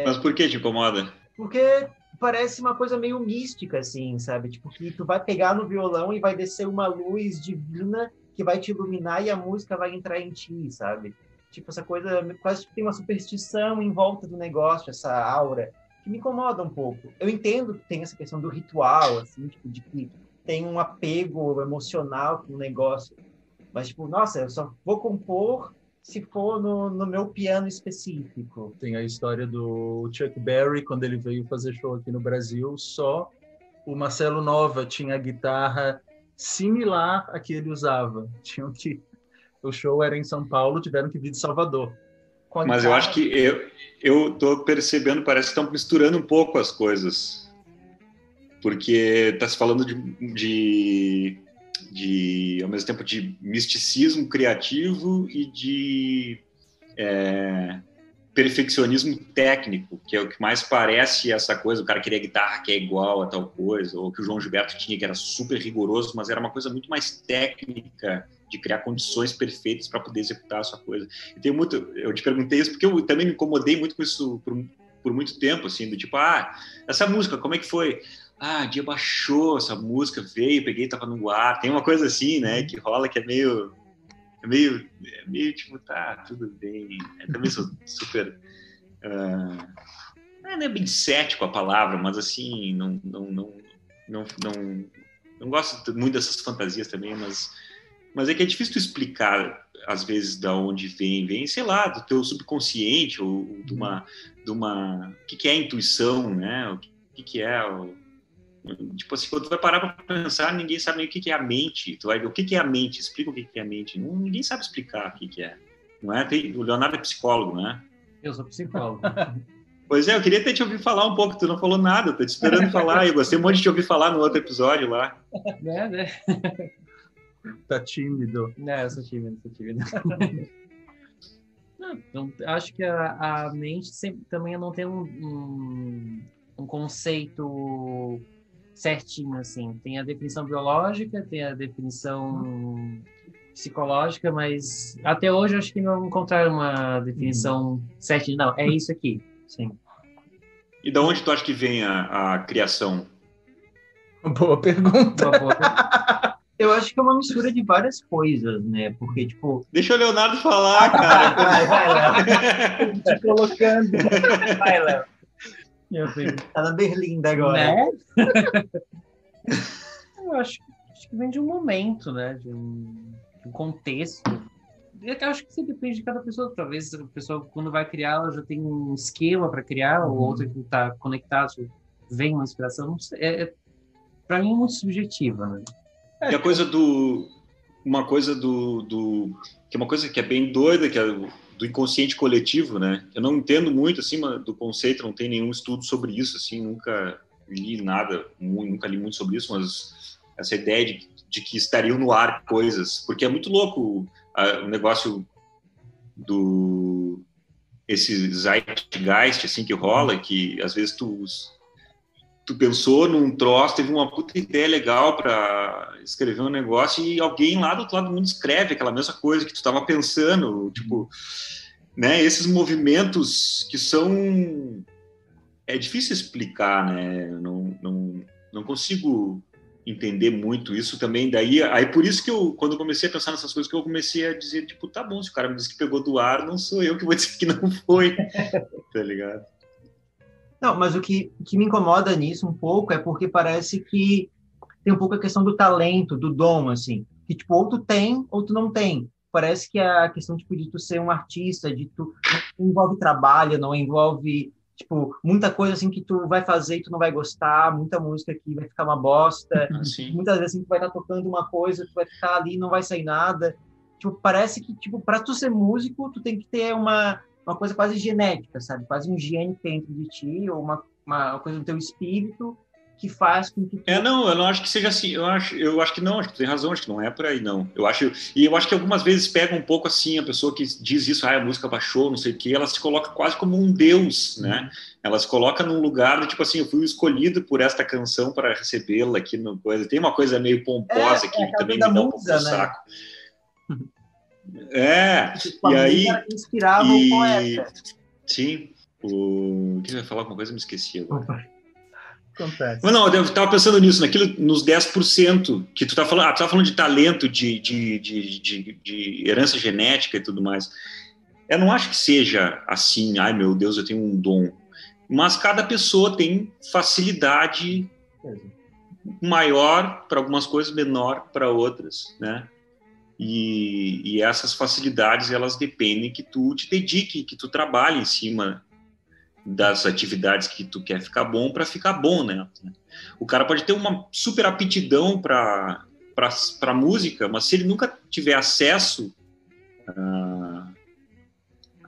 Mas por que te incomoda? Porque parece uma coisa meio mística, assim, sabe? Tipo, que tu vai pegar no violão e vai descer uma luz divina que vai te iluminar e a música vai entrar em ti, sabe? Tipo, essa coisa, quase que tem uma superstição em volta do negócio, essa aura, que me incomoda um pouco. Eu entendo que tem essa questão do ritual, assim, tipo, de que tem um apego emocional com o negócio. Mas, tipo, nossa, eu só vou compor se for no meu piano específico. Tem a história do Chuck Berry, quando ele veio fazer show aqui no Brasil, só o Marcelo Nova tinha a guitarra similar à que ele usava. O show era em São Paulo, tiveram que vir de Salvador. Mas eu acho que eu tô percebendo, parece que estão misturando um pouco as coisas. Porque tá se falando de ao mesmo tempo de misticismo criativo e de perfeccionismo técnico, que é o que mais parece essa coisa, o cara queria guitarra que é igual a tal coisa, ou que o João Gilberto tinha, que era super rigoroso, mas era uma coisa muito mais técnica, de criar condições perfeitas para poder executar a sua coisa. Eu te perguntei isso porque eu também me incomodei muito com isso por muito tempo, assim, do tipo, essa música, como é que foi? O dia baixou, essa música veio, peguei, tava no ar. Tem uma coisa assim, né, que rola que é meio tipo, tá, tudo bem. Eu também sou super... não é bem cético a palavra, mas assim, não gosto muito dessas fantasias também, mas é que é difícil tu explicar, às vezes, da onde vem, sei lá, do teu subconsciente, ou de uma o que é a intuição, né? O que é tipo assim, quando tu vai parar para pensar, ninguém sabe nem o que é a mente. Tu vai ver o que é a mente, explica o que é a mente. Ninguém sabe explicar o que é. Não é? O Leonardo é psicólogo, não é? Eu sou psicólogo. Pois é, eu queria até te ouvir falar um pouco, tu não falou nada, tô te esperando falar, eu gostei muito de te ouvir falar no outro episódio lá. Né? Tá tímido. Não, eu sou tímido. Não, acho que a mente sempre, também não tem um conceito certinho, assim. Tem a definição biológica, tem a definição psicológica, mas até hoje eu acho que não encontraram uma definição certinha. Não, é isso aqui, sim. E da onde tu acha que vem a criação? Boa pergunta. Eu acho que é uma mistura de várias coisas, né? Porque, tipo... Deixa o Leonardo falar, cara. Vai, Léo. Te colocando. Vai, Léo. Tá na Berlinda agora. Né? Eu acho que vem de um momento, né? De um contexto. Eu acho que isso depende de cada pessoa. Talvez a pessoa, quando vai criar, ela já tem um esquema para criar, ou outra que está conectado, vem uma inspiração. Não sei, para mim é muito subjetiva, né? E a coisa uma coisa que é uma coisa que é bem doida, que é do inconsciente coletivo, né? Eu não entendo muito assim do conceito, não tem nenhum estudo sobre isso, assim, nunca li nada, nunca li muito sobre isso, mas essa ideia de que estariam no ar coisas, porque é muito louco o negócio esse zeitgeist assim que rola, que às vezes tu pensou num troço, teve uma puta ideia legal para escrever um negócio e alguém lá do outro lado do mundo escreve aquela mesma coisa que tu estava pensando, tipo, né? Esses movimentos que são... É difícil explicar, né? Não consigo entender muito isso também. Daí, aí por isso que quando eu comecei a pensar nessas coisas, que eu comecei a dizer, tipo, tá bom, se o cara me disse que pegou do ar, não sou eu que vou dizer que não foi, tá ligado? Não, mas o que me incomoda nisso um pouco é porque parece que tem um pouco a questão do talento, do dom, assim, que, tipo, ou tu tem ou tu não tem. Parece que a questão, tipo, de tu ser um artista, de tu não envolve trabalho, não envolve, tipo, muita coisa, assim, que tu vai fazer e tu não vai gostar, muita música que vai ficar uma bosta, Assim. muitas vezes assim, tu vai estar tocando uma coisa, tu vai ficar ali e não vai sair nada. Tipo, parece que, tipo, para tu ser músico, tu tem que ter uma coisa quase genética, sabe? Quase um gene que tem dentro de ti, ou uma coisa no teu espírito, que faz com que tu... Não, eu não acho que seja assim. Eu acho que não, acho que tu tem razão, acho que não é por aí, não. Eu acho que algumas vezes pega um pouco assim, a pessoa que diz isso, a música baixou, não sei o quê, ela se coloca quase como um deus, né? Ela se coloca num lugar de, tipo assim, eu fui escolhido por esta canção para recebê-la aqui no coisa. Tem uma coisa meio pomposa que também me dá um pouco do saco. E aí... inspirava o poeta. Sim, o que eu ia falar alguma coisa, eu me esqueci agora. Acontece. Mas não, eu estava pensando nisso, nos 10% que tu tá falando. Tu tá falando de talento, de herança genética e tudo mais. Eu não acho que seja assim, ai meu Deus, eu tenho um dom. Mas cada pessoa tem facilidade maior para algumas coisas, menor para outras, né? E essas facilidades, elas dependem que tu te dedique, que tu trabalhe em cima das atividades que tu quer ficar bom para ficar bom, né? O cara pode ter uma super aptidão para música, mas se ele nunca tiver acesso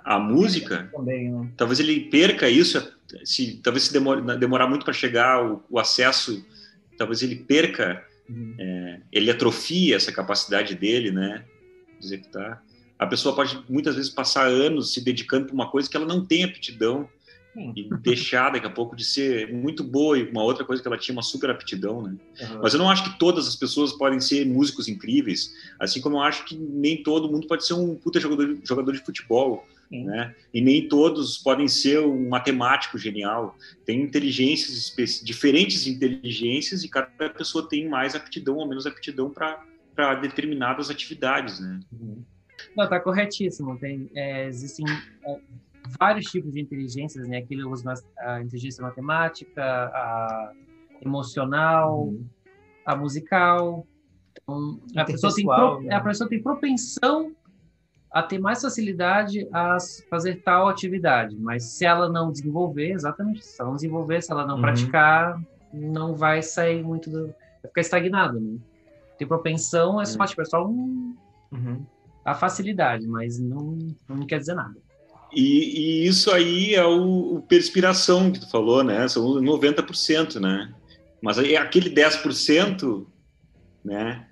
à música, também, né? talvez ele perca isso, talvez se demorar muito para chegar o acesso, talvez ele perca, ele atrofia essa capacidade dele, né? De executar. A pessoa pode muitas vezes passar anos se dedicando para uma coisa que ela não tem aptidão, e deixar daqui a pouco de ser muito boa e uma outra coisa que ela tinha uma super aptidão, né? Mas eu não acho que todas as pessoas podem ser músicos incríveis, assim como eu acho que nem todo mundo pode ser um puta jogador de futebol, né? E nem todos podem ser um matemático genial. Tem inteligências, diferentes inteligências, e cada pessoa tem mais aptidão ou menos aptidão para determinadas atividades, né? Não, tá corretíssimo. Existem vários tipos de inteligências, né? Aqui usa a inteligência matemática, a emocional, a musical. Então, a pessoa tem propensão a ter mais facilidade a fazer tal atividade, mas se ela não desenvolver, exatamente, se ela não desenvolver, se ela não praticar, não vai sair muito vai ficar estagnado, né? Tem propensão, é só, tipo, é só a facilidade, mas não quer dizer nada. E isso aí é o perspiração que tu falou, né? São 90%, né? Mas aí aquele 10%, né?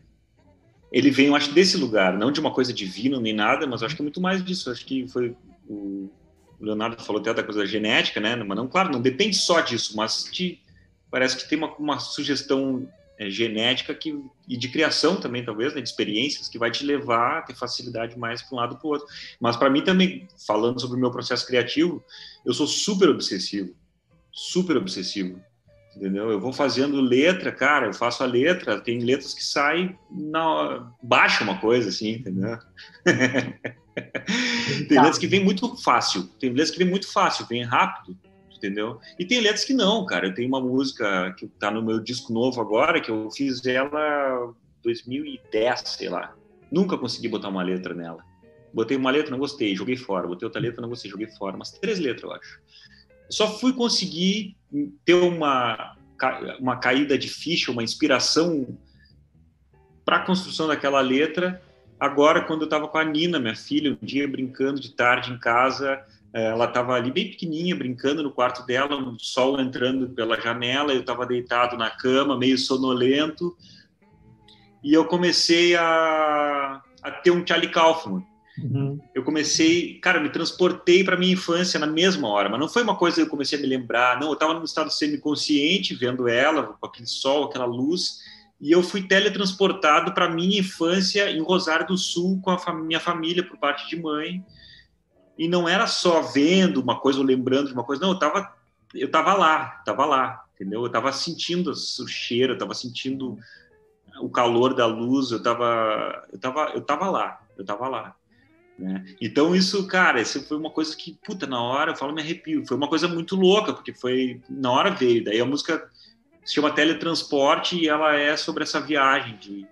Ele vem, eu acho, desse lugar, não de uma coisa divina nem nada, mas eu acho que é muito mais disso. Acho que foi o Leonardo falou até da coisa genética, né? Mas não, claro, não depende só disso, mas parece que tem uma sugestão genética e de criação também, talvez, né? De experiências que vai te levar a ter facilidade mais para um lado para o outro. Mas para mim também, falando sobre o meu processo criativo, eu sou super obsessivo, entendeu? Eu vou fazendo letra, cara, eu faço a letra, tem letras que saem, baixa uma coisa assim, entendeu? Tem letras que vem muito fácil, vem rápido, entendeu? E tem letras que não, cara. Eu tenho uma música que tá no meu disco novo agora, que eu fiz ela em 2010, sei lá. Nunca consegui botar uma letra nela. Botei uma letra, não gostei, joguei fora. Botei outra letra, não gostei, joguei fora. Umas 3 letras, eu acho. Só fui conseguir ter uma caída de ficha, uma inspiração para a construção daquela letra agora, quando eu estava com a Nina, minha filha, um dia brincando de tarde em casa. Ela estava ali bem pequenininha, brincando no quarto dela, o sol entrando pela janela, eu estava deitado na cama, meio sonolento, e eu comecei a ter um Charlie Kaufman. Eu comecei, cara, me transportei para minha infância na mesma hora, mas não foi uma coisa que eu comecei a me lembrar, não, eu estava num estado semiconsciente, vendo ela, com aquele sol, aquela luz, e eu fui teletransportado para minha infância em Rosário do Sul, com a minha família, por parte de mãe. E não era só vendo uma coisa ou lembrando de uma coisa, não, eu estava lá, entendeu? Eu tava sentindo o cheiro, eu tava sentindo o calor da luz, eu tava lá, né? Então isso, cara, isso foi uma coisa que, puta, na hora, eu falo, me arrepio, foi uma coisa muito louca, porque foi, na hora veio, daí a música se chama Teletransporte e ela é sobre essa viagem de,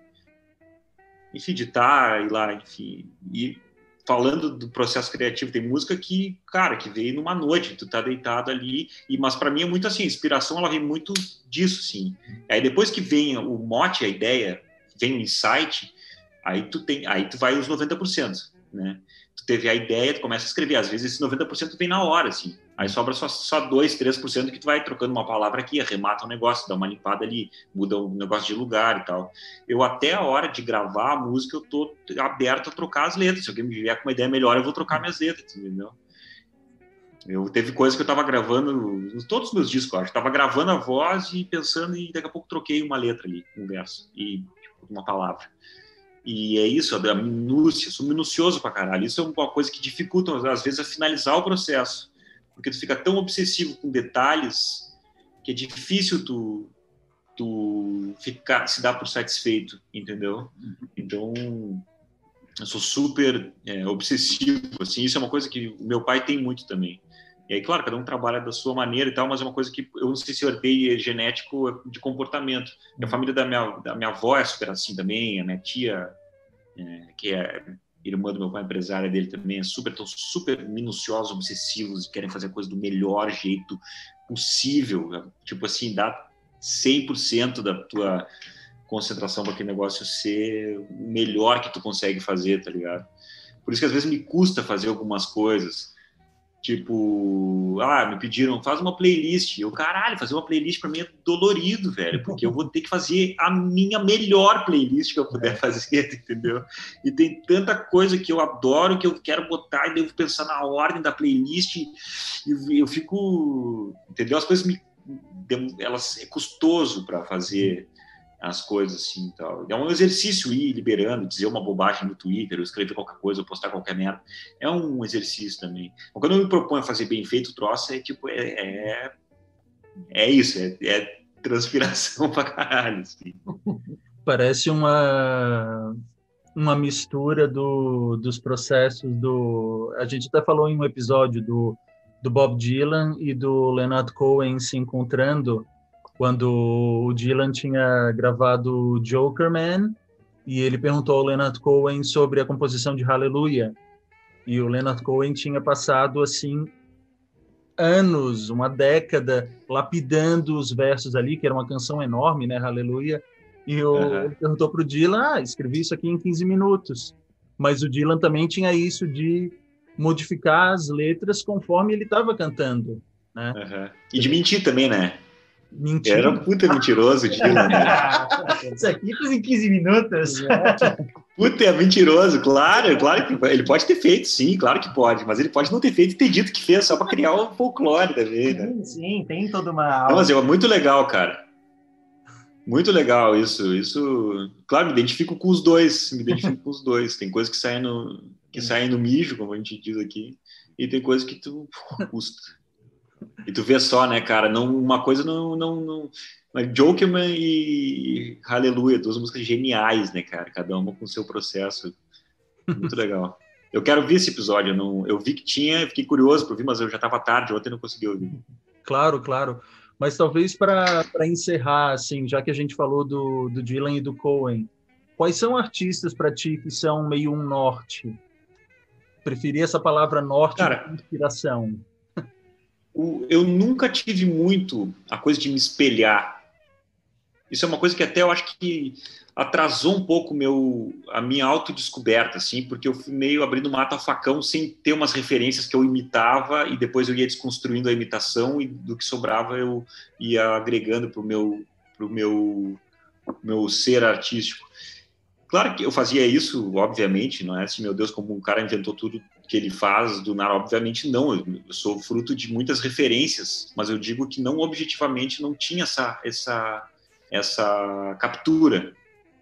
enfim, de estar e lá, enfim, e falando do processo criativo, tem música que, cara, que veio numa noite, tu tá deitado ali, mas para mim é muito assim, a inspiração, ela vem muito disso, sim. Aí depois que vem o mote, a ideia, vem o insight, aí tu vai os 90%, né? Tu teve a ideia, tu começa a escrever, às vezes esse 90% vem na hora, assim, aí sobra só 2, 3% que tu vai trocando uma palavra aqui, arremata um negócio, dá uma limpada ali, muda um negócio de lugar e tal. Eu, até a hora de gravar a música, eu tô aberto a trocar as letras, se alguém me vier com uma ideia melhor, eu vou trocar minhas letras, entendeu? Teve coisas que eu tava gravando, todos os meus discos, eu acho, tava gravando a voz e pensando, e daqui a pouco troquei uma letra ali, um verso, e tipo, uma palavra. E é isso, a minúcia, sou minucioso pra caralho. Isso é uma coisa que dificulta, às vezes, a finalizar o processo. Porque tu fica tão obsessivo com detalhes que é difícil tu se dar por satisfeito, entendeu? Então, eu sou super obsessivo, assim. Isso é uma coisa que o meu pai tem muito também. E aí, claro, cada um trabalha da sua maneira e tal, mas é uma coisa que eu não sei se eu herdei genético de comportamento. A família da minha avó é super assim também, a minha tia, que é irmã do meu pai, empresária dele também, estão super minuciosos, obsessivos, e querem fazer a coisa do melhor jeito possível. Tipo assim, dá 100% da tua concentração para aquele negócio ser o melhor que tu consegue fazer, tá ligado? Por isso que às vezes me custa fazer algumas coisas. Tipo, me pediram, faz uma playlist. Eu, caralho, fazer uma playlist pra mim é dolorido, velho, porque eu vou ter que fazer a minha melhor playlist que eu puder fazer, entendeu? E tem tanta coisa que eu adoro, que eu quero botar e devo pensar na ordem da playlist e eu fico, entendeu? As coisas é custoso para fazer as coisas assim e tal. É um exercício ir liberando, dizer uma bobagem no Twitter, ou escrever qualquer coisa, ou postar qualquer merda. É um exercício também. Mas quando eu me proponho a fazer bem feito o troço, é tipo, é isso, é transpiração pra caralho. Assim. Parece uma mistura dos processos do... A gente até falou em um episódio do Bob Dylan e do Leonard Cohen se encontrando quando o Dylan tinha gravado Jokerman e ele perguntou ao Leonard Cohen sobre a composição de Hallelujah. E o Leonard Cohen tinha passado, assim, anos, uma década, lapidando os versos ali, que era uma canção enorme, né, Hallelujah. E ele perguntou para o Dylan, escrevi isso aqui em 15 minutos. Mas o Dylan também tinha isso de modificar as letras conforme ele estava cantando, né? E de mentir também, né? Mentira. Era um puta mentiroso, Dylan. Né? Isso aqui fiz em 15 minutos. Puta, é mentiroso, claro que ele pode ter feito, sim, claro que pode, mas ele pode não ter feito e ter dito que fez só para criar um folclore também, né? Sim, tem toda uma... Não, mas é muito legal, cara. Muito legal isso, claro, me identifico com os dois, tem coisas que saem no mijo, como a gente diz aqui, e tem coisas que tu custa. E tu vê só, né, cara, uma coisa não Jokerman e Hallelujah, duas músicas geniais, né, cara, cada uma com o seu processo, muito legal. Eu quero ver esse episódio, eu vi que tinha, fiquei curioso para ouvir, mas eu já estava tarde, ontem não consegui ouvir. Claro. Mas talvez para encerrar, assim, já que a gente falou do Dylan e do Cohen, quais são artistas para ti que são meio um norte? Preferi essa palavra norte, cara, de inspiração. Eu nunca tive muito a coisa de me espelhar. Isso é uma coisa que até eu acho que atrasou um pouco a minha autodescoberta, assim, porque eu fui meio abrindo mato a facão sem ter umas referências que eu imitava e depois eu ia desconstruindo a imitação e do que sobrava eu ia agregando pro meu ser artístico. Claro que eu fazia isso, obviamente, não é assim, meu Deus, como um cara inventou tudo que ele faz do nada, obviamente não, eu sou fruto de muitas referências, mas eu digo que não objetivamente não tinha essa captura,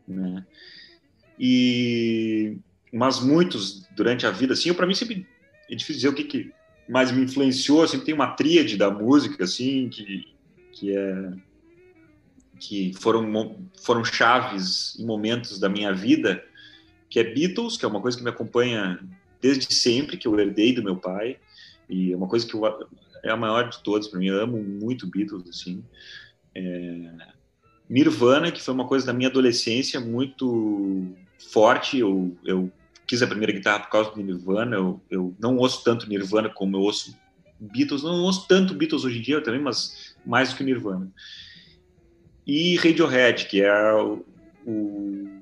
né? Mas muitos durante a vida, assim, para mim sempre é difícil dizer o que mais me influenciou, sempre tem uma tríade da música, assim, que que foram chaves em momentos da minha vida, que é Beatles, que é uma coisa que me acompanha desde sempre, que eu herdei do meu pai, e é uma coisa que é a maior de todas para mim. Eu amo muito Beatles, assim. Nirvana, que foi uma coisa da minha adolescência muito forte. Eu quis a primeira guitarra por causa do Nirvana. Eu não ouço tanto Nirvana como eu ouço Beatles. Não ouço tanto Beatles hoje em dia também, mas mais do que o Nirvana. E Radiohead, que é um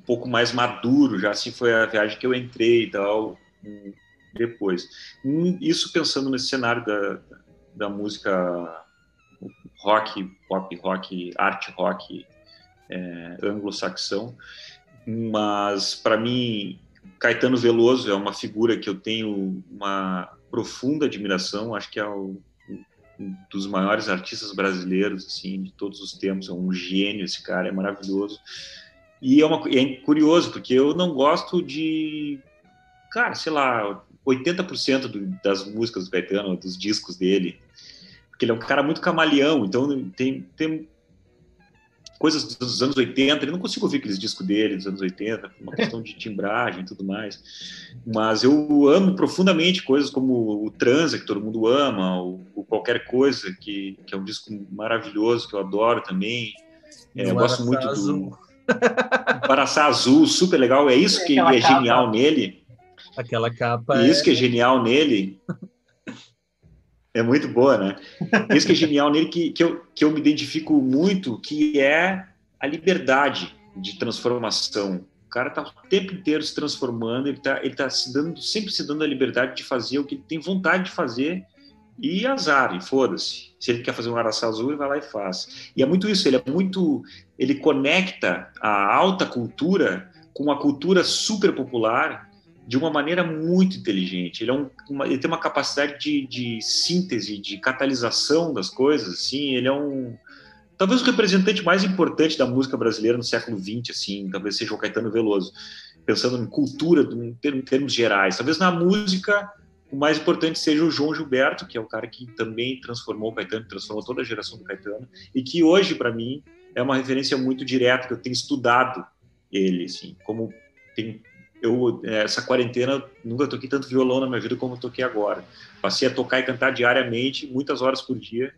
pouco mais maduro, já assim foi a viagem que eu entrei e tal, depois. Isso pensando nesse cenário da música rock, pop rock, art rock anglo-saxão, mas para mim Caetano Veloso é uma figura que eu tenho uma profunda admiração, acho que é um dos maiores artistas brasileiros assim de todos os tempos, é um gênio esse cara, é maravilhoso. E é curioso, porque eu não gosto de, cara, sei lá, 80% das músicas do Caetano, dos discos dele, porque ele é um cara muito camaleão, então tem coisas dos anos 80, eu não consigo ouvir aqueles discos dele dos anos 80, uma questão de timbragem e tudo mais, mas eu amo profundamente coisas como o Transa, que todo mundo ama, ou Qualquer Coisa, que é um disco maravilhoso, que eu adoro também. Eu gosto muito do Paraçá Azul, super legal, é isso que é genial nele. Aquela capa isso que é genial nele. É muito boa, né? Isso que é genial nele, que eu me identifico muito, que é a liberdade de transformação. O cara tá o tempo inteiro se transformando, ele tá sempre se dando a liberdade de fazer o que ele tem vontade de fazer, e azar, e foda-se. Se ele quer fazer um Araçá Azul, ele vai lá e faz. E é muito isso, ele conecta a alta cultura com a cultura super popular de uma maneira muito inteligente. Ele tem uma capacidade de síntese, de catalisação das coisas, assim. Ele é talvez o representante mais importante da música brasileira no século XX, assim, talvez seja o Caetano Veloso, pensando em cultura, em termos gerais. Talvez na música o mais importante seja o João Gilberto, que é o cara que também transformou o Caetano, transformou toda a geração do Caetano, e que hoje, para mim, é uma referência muito direta, que eu tenho estudado ele, assim, como essa quarentena, nunca toquei tanto violão na minha vida como eu toquei agora. Passei a tocar e cantar diariamente, muitas horas por dia,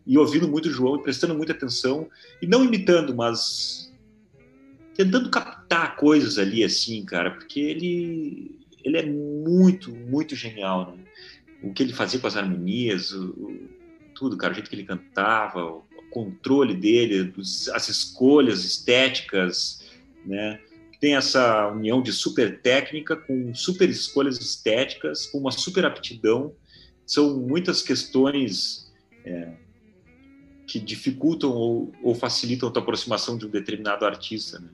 e ouvindo muito o João, e prestando muita atenção, e não imitando, mas tentando captar coisas ali, assim, cara, porque ele é muito, muito genial, né? O que ele fazia com as harmonias, tudo, cara, o jeito que ele cantava, o controle dele, as escolhas estéticas, né? Tem essa união de super técnica com super escolhas estéticas, com uma super aptidão. São muitas questões que dificultam ou facilitam a tua aproximação de um determinado artista, né?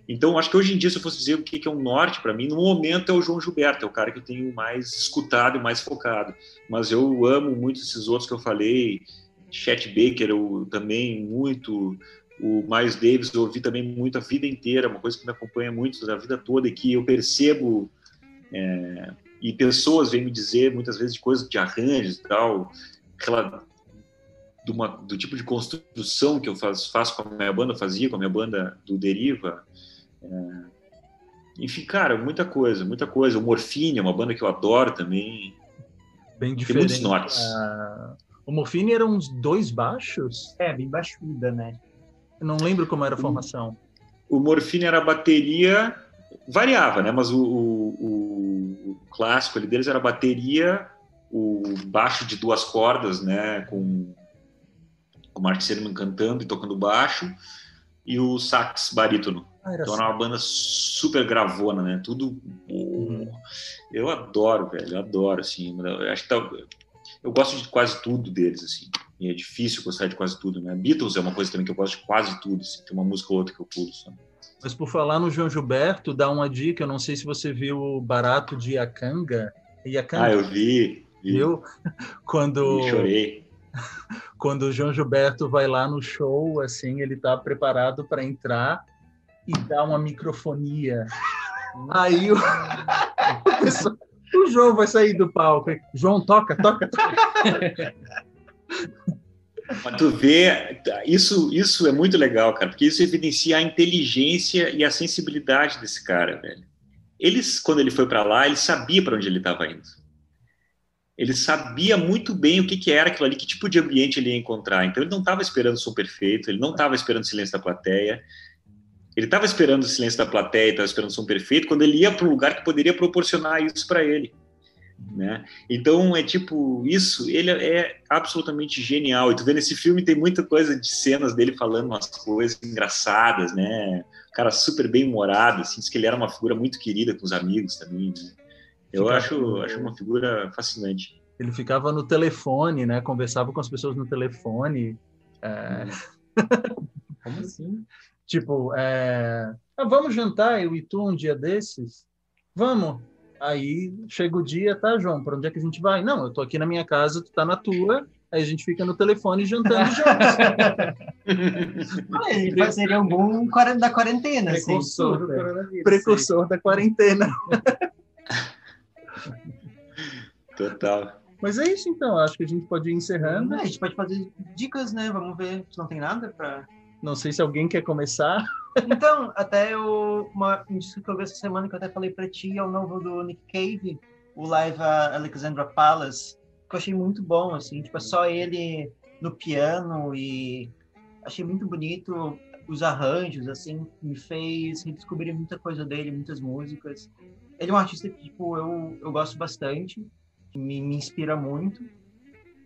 Então, acho que hoje em dia, se eu fosse dizer o que é um norte para mim, no momento é o João Gilberto, é o cara que eu tenho mais escutado e mais focado. Mas eu amo muito esses outros que eu falei, Chet Baker, eu também muito, o Miles Davis, eu ouvi também muito a vida inteira, uma coisa que me acompanha muito da vida toda e que eu percebo, e pessoas vêm me dizer muitas vezes de coisas de arranjos e tal, do tipo de construção que eu faço com a minha banda, fazia com a minha banda do Deriva. Enfim, cara, muita coisa. O Morfine é uma banda que eu adoro também. Bem diferente. Tem muitos nortes. O Morfine eram uns 2 baixos? Bem baixuda, né? Eu não lembro como era a formação. O Morfine era a bateria, variava, né? Mas o clássico ali deles era a bateria, o baixo de 2 cordas, né? Com o Mark Sermon cantando e tocando baixo, e o sax barítono. Então era uma banda super gravona, né? Tudo... Eu adoro, velho. Eu adoro, assim. Eu gosto de quase tudo deles, assim. E é difícil gostar de quase tudo, né? Beatles é uma coisa também que eu gosto de quase tudo, assim. Tem uma música ou outra que eu pulo, sabe? Mas por falar no João Gilberto, dá uma dica. Eu não sei se você viu o Barato de Iacanga. Eu vi. Viu? E chorei. Quando o João Gilberto vai lá no show, assim, ele tá preparado para entrar e dar uma microfonia. Aí o João vai sair do palco. João, toca. Mas tu vê, isso é muito legal, cara, porque isso evidencia a inteligência e a sensibilidade desse cara, velho. Quando ele foi para lá, ele sabia para onde ele estava indo. Ele sabia muito bem o que era aquilo ali, que tipo de ambiente ele ia encontrar. Então ele não estava esperando o som perfeito, ele não estava esperando o silêncio da plateia. Ele estava esperando o silêncio da plateia, estava esperando o som perfeito, quando ele ia para um lugar que poderia proporcionar isso para ele. Né? Então é tipo isso, ele é absolutamente genial. E tu vê nesse filme tem muita coisa de cenas dele falando umas coisas engraçadas, né? Um cara super bem humorado, assim, diz que ele era uma figura muito querida com os amigos também, né? Eu acho uma figura fascinante. Ele ficava no telefone, né? Conversava com as pessoas no telefone. Como assim? Tipo, vamos jantar, eu e tu, um dia desses? Vamos. Aí chega o dia, tá, João? Para onde é que a gente vai? Não, eu tô aqui na minha casa, tu tá na tua. Aí a gente fica no telefone jantando juntos. Seria um bom da quarentena. Precursor do coronavírus. Precursor da quarentena. Total. Mas é isso, então. Acho que a gente pode ir encerrando. A gente pode fazer dicas, né? Vamos ver se não tem nada para... Não sei se alguém quer começar. Então, até um disco que eu vi essa semana, que eu até falei para ti, é o novo do Nick Cave, o Live at Alexandra Palace, que eu achei muito bom, assim. Tipo, é só ele no piano e achei muito bonito. Os arranjos, assim, me fez redescobrir muita coisa dele, muitas músicas. Ele é um artista que, tipo, eu gosto bastante, que me inspira muito,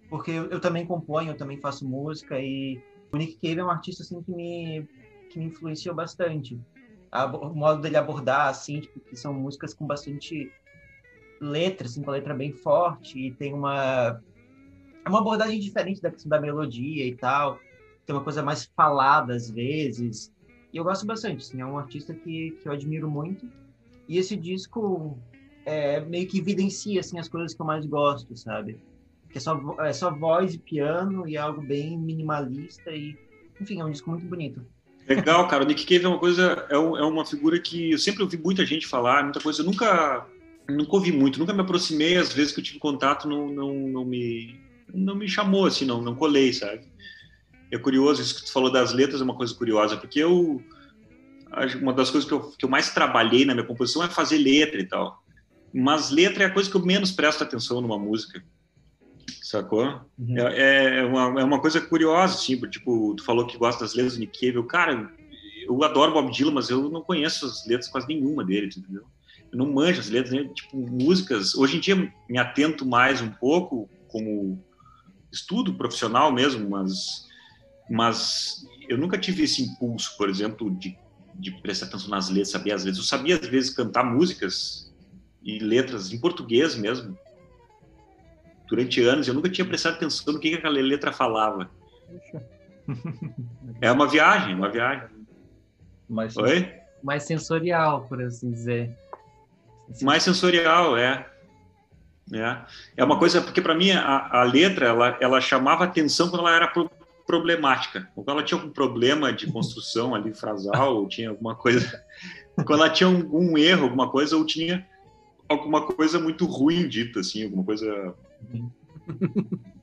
porque eu também componho, eu também faço música, e o Nick Cave é um artista, assim, que me influenciou bastante. O modo dele abordar, assim, tipo, que são músicas com bastante letra, assim, com a letra bem forte, e tem uma abordagem diferente da questão da melodia e tal, tem uma coisa mais falada, às vezes, e eu gosto bastante, assim, é um artista que eu admiro muito, e esse disco meio que evidencia, assim, as coisas que eu mais gosto, sabe? Que é só voz e piano, e é algo bem minimalista, e, enfim, é um disco muito bonito. Legal, cara. O Nick Cave é uma figura que eu sempre ouvi muita gente falar, muita coisa. Eu nunca ouvi muito, nunca me aproximei. Às vezes que eu tive contato, não me chamou, assim, não colei, sabe? É curioso, isso que tu falou das letras é uma coisa curiosa, porque uma das coisas que eu mais trabalhei na minha composição é fazer letra e tal. Mas letra é a coisa que eu menos presto atenção numa música. Sacou? Uhum. É uma coisa curiosa, assim, tipo, tu falou que gosta das letras do Nick Cave. Cara, eu adoro Bob Dylan, mas eu não conheço as letras quase nenhuma dele, entendeu? Eu não manjo as letras, né? Tipo, músicas. Hoje em dia me atento mais um pouco como estudo profissional mesmo, mas eu nunca tive esse impulso, por exemplo, de prestar atenção nas letras, saber as letras. Eu sabia, às vezes, cantar músicas e letras em português mesmo. Durante anos, eu nunca tinha prestado atenção no que aquela letra falava. É uma viagem. Oi? Mais sensorial, por assim dizer. Mais sensorial, é. É uma coisa, porque para mim a letra, ela chamava atenção quando ela era problemática. Quando ela tinha algum problema de construção ali, frasal, ou tinha alguma coisa... Quando ela tinha um erro, alguma coisa, ou tinha alguma coisa muito ruim dita, assim, alguma coisa...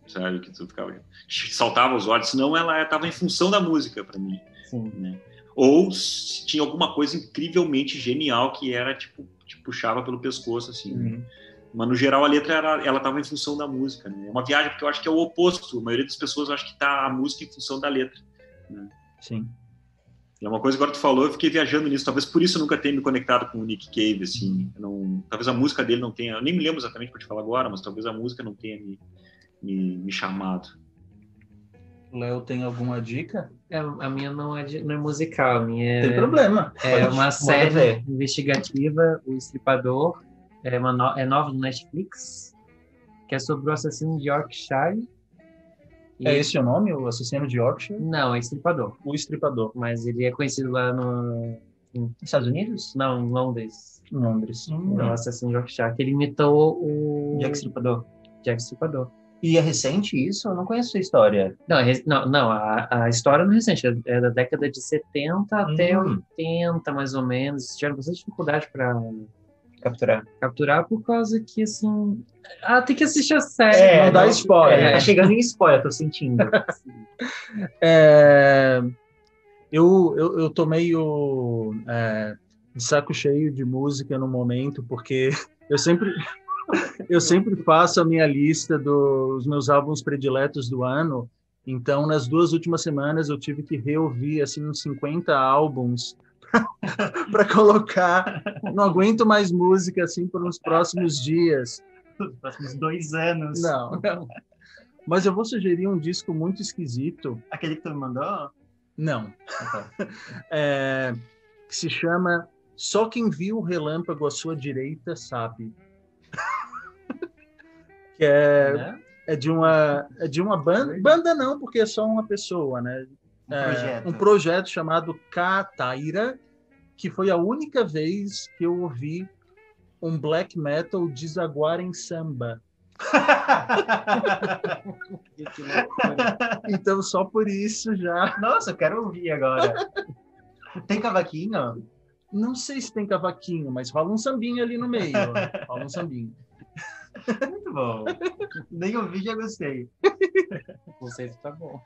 Sabe, que tu ficava, saltava os olhos, senão ela estava em função da música para mim. Sim. Né? Ou se tinha alguma coisa incrivelmente genial que era tipo, te puxava pelo pescoço, assim. Né? Mas no geral a letra ela estava em função da música. Né? É uma viagem porque eu acho que é o oposto. A maioria das pessoas acha que tá a música em função da letra. Né? Sim. É uma coisa que agora tu falou, eu fiquei viajando nisso. Talvez por isso eu nunca tenha me conectado com o Nick Cave, assim. Talvez a música dele não tenha... Eu nem me lembro exatamente para te falar agora, mas talvez a música não tenha me chamado. Léo, tem alguma dica? A minha não é musical, a minha tem problema. É uma série investigativa, O Estripador. É nova no Netflix, que é sobre o assassino de Yorkshire. É esse o nome, o assassino de Yorkshire? Não, é Estripador. O Estripador. Mas ele é conhecido lá nos Estados Unidos? Não, em Londres. Londres. É o assassino de Yorkshire, que ele imitou o... Jack Estripador. Jack Estripador. E é recente isso? Eu não conheço a história. Não, a história não é recente. É da década de 70 até 80, mais ou menos. Tiveram bastante dificuldade para Capturar por causa que, assim... tem que assistir a série. Não dá spoiler. Tá chegando em spoiler, tô sentindo. Eu tô meio de saco cheio de música no momento, porque eu sempre faço a minha lista dos meus álbuns prediletos do ano. Então, nas 2 últimas semanas, eu tive que reouvir assim, uns 50 álbuns para colocar. Não aguento mais música assim por uns próximos dias. Os próximos 2 anos. Não. Mas eu vou sugerir um disco muito esquisito. Aquele que tu me mandou? Não. Que se chama Só Quem Viu o Relâmpago à Sua Direita Sabe. Que é de uma banda não, porque é só uma pessoa, né? Um projeto chamado Kataira, que foi a única vez que eu ouvi um black metal desaguar em samba. Então só por isso já. Nossa, eu quero ouvir agora. Tem cavaquinho? Não sei se tem cavaquinho, mas rola um sambinho ali no meio. Rola um sambinho. Muito bom. Nem ouvi, já gostei. O conceito tá bom.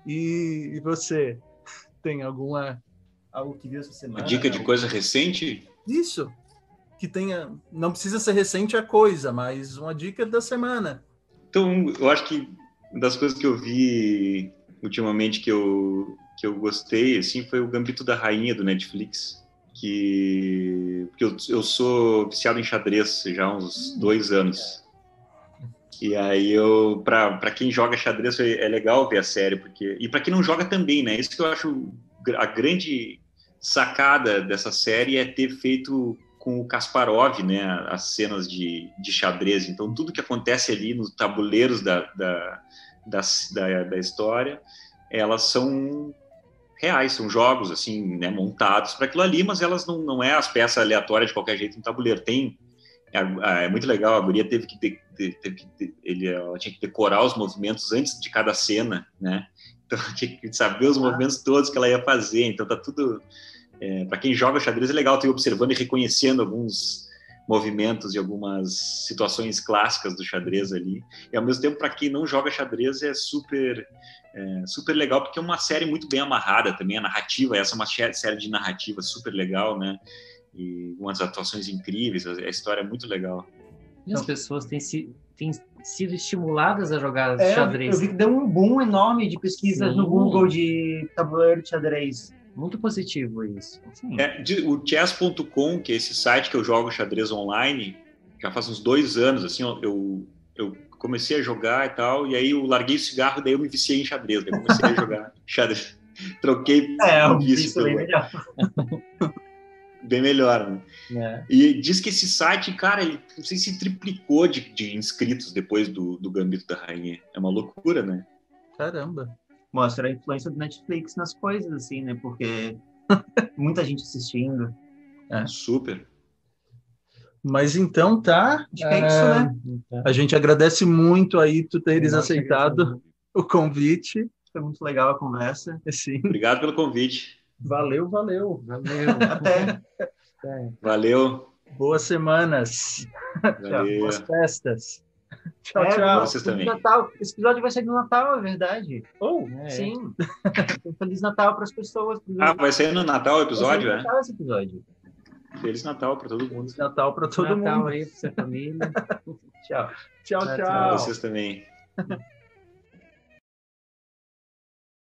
E você? Tem alguma... Algo que viu essa semana? Dica de coisa recente? Isso. Que tenha... Não precisa ser recente a coisa, mas uma dica da semana. Então, eu acho que uma das coisas que eu vi ultimamente que eu gostei, assim, foi o Gambito da Rainha, do Netflix. Porque eu sou viciado em xadrez já há uns 2 anos. E aí para quem joga xadrez é legal ver a série, e para quem não joga também, né? Isso que eu acho a grande sacada dessa série é ter feito com o Kasparov, né? As cenas de xadrez. Então tudo que acontece ali nos tabuleiros da história, elas são reais, são jogos assim, né, montados para aquilo ali, mas elas não é as peças aleatórias de qualquer jeito no tabuleiro. É muito legal, a guria ela tinha que decorar os movimentos antes de cada cena, né? Então tinha que saber os movimentos todos que ela ia fazer. Então tá tudo... para quem joga xadrez é legal ter observando e reconhecendo alguns movimentos e algumas situações clássicas do xadrez ali. E ao mesmo tempo, para quem não joga xadrez, é super legal, porque é uma série muito bem amarrada também, a narrativa, essa é uma série de narrativa super legal, né? E umas atuações incríveis, a história é muito legal. E as pessoas têm sido estimuladas a jogar xadrez. Eu vi que deu um boom enorme de pesquisas no Google de tabuleiro de xadrez. Muito positivo isso. O chess.com, que é esse site que eu jogo xadrez online, já faz uns 2 anos, assim, eu comecei a jogar e tal, e aí eu larguei o cigarro, daí eu me viciei em xadrez, daí eu comecei a jogar xadrez. Troquei o vício bem melhor. Bem melhor, né? E diz que esse site, cara, ele não sei se triplicou de inscritos depois do Gambito da Rainha. É uma loucura, né? Caramba. Mostra a influência do Netflix nas coisas, assim, né? Porque muita gente assistindo. Super. Mas então tá. Acho que é isso, né? A gente agradece muito aí tu teres aceitado o convite. Foi muito legal a conversa. Sim. Obrigado pelo convite. Valeu. Até. Valeu. Boas semanas. Valeu. Boas festas. Tchau. Vocês também. Natal. Esse episódio vai sair no Natal, é verdade. Sim. Feliz Natal para as pessoas. Vai sair no Natal o episódio, vai sair no Natal esse episódio. Feliz Natal para todo mundo. Feliz Natal para todo mundo. Natal aí para sua família. Tchau. Tchau. Vocês também.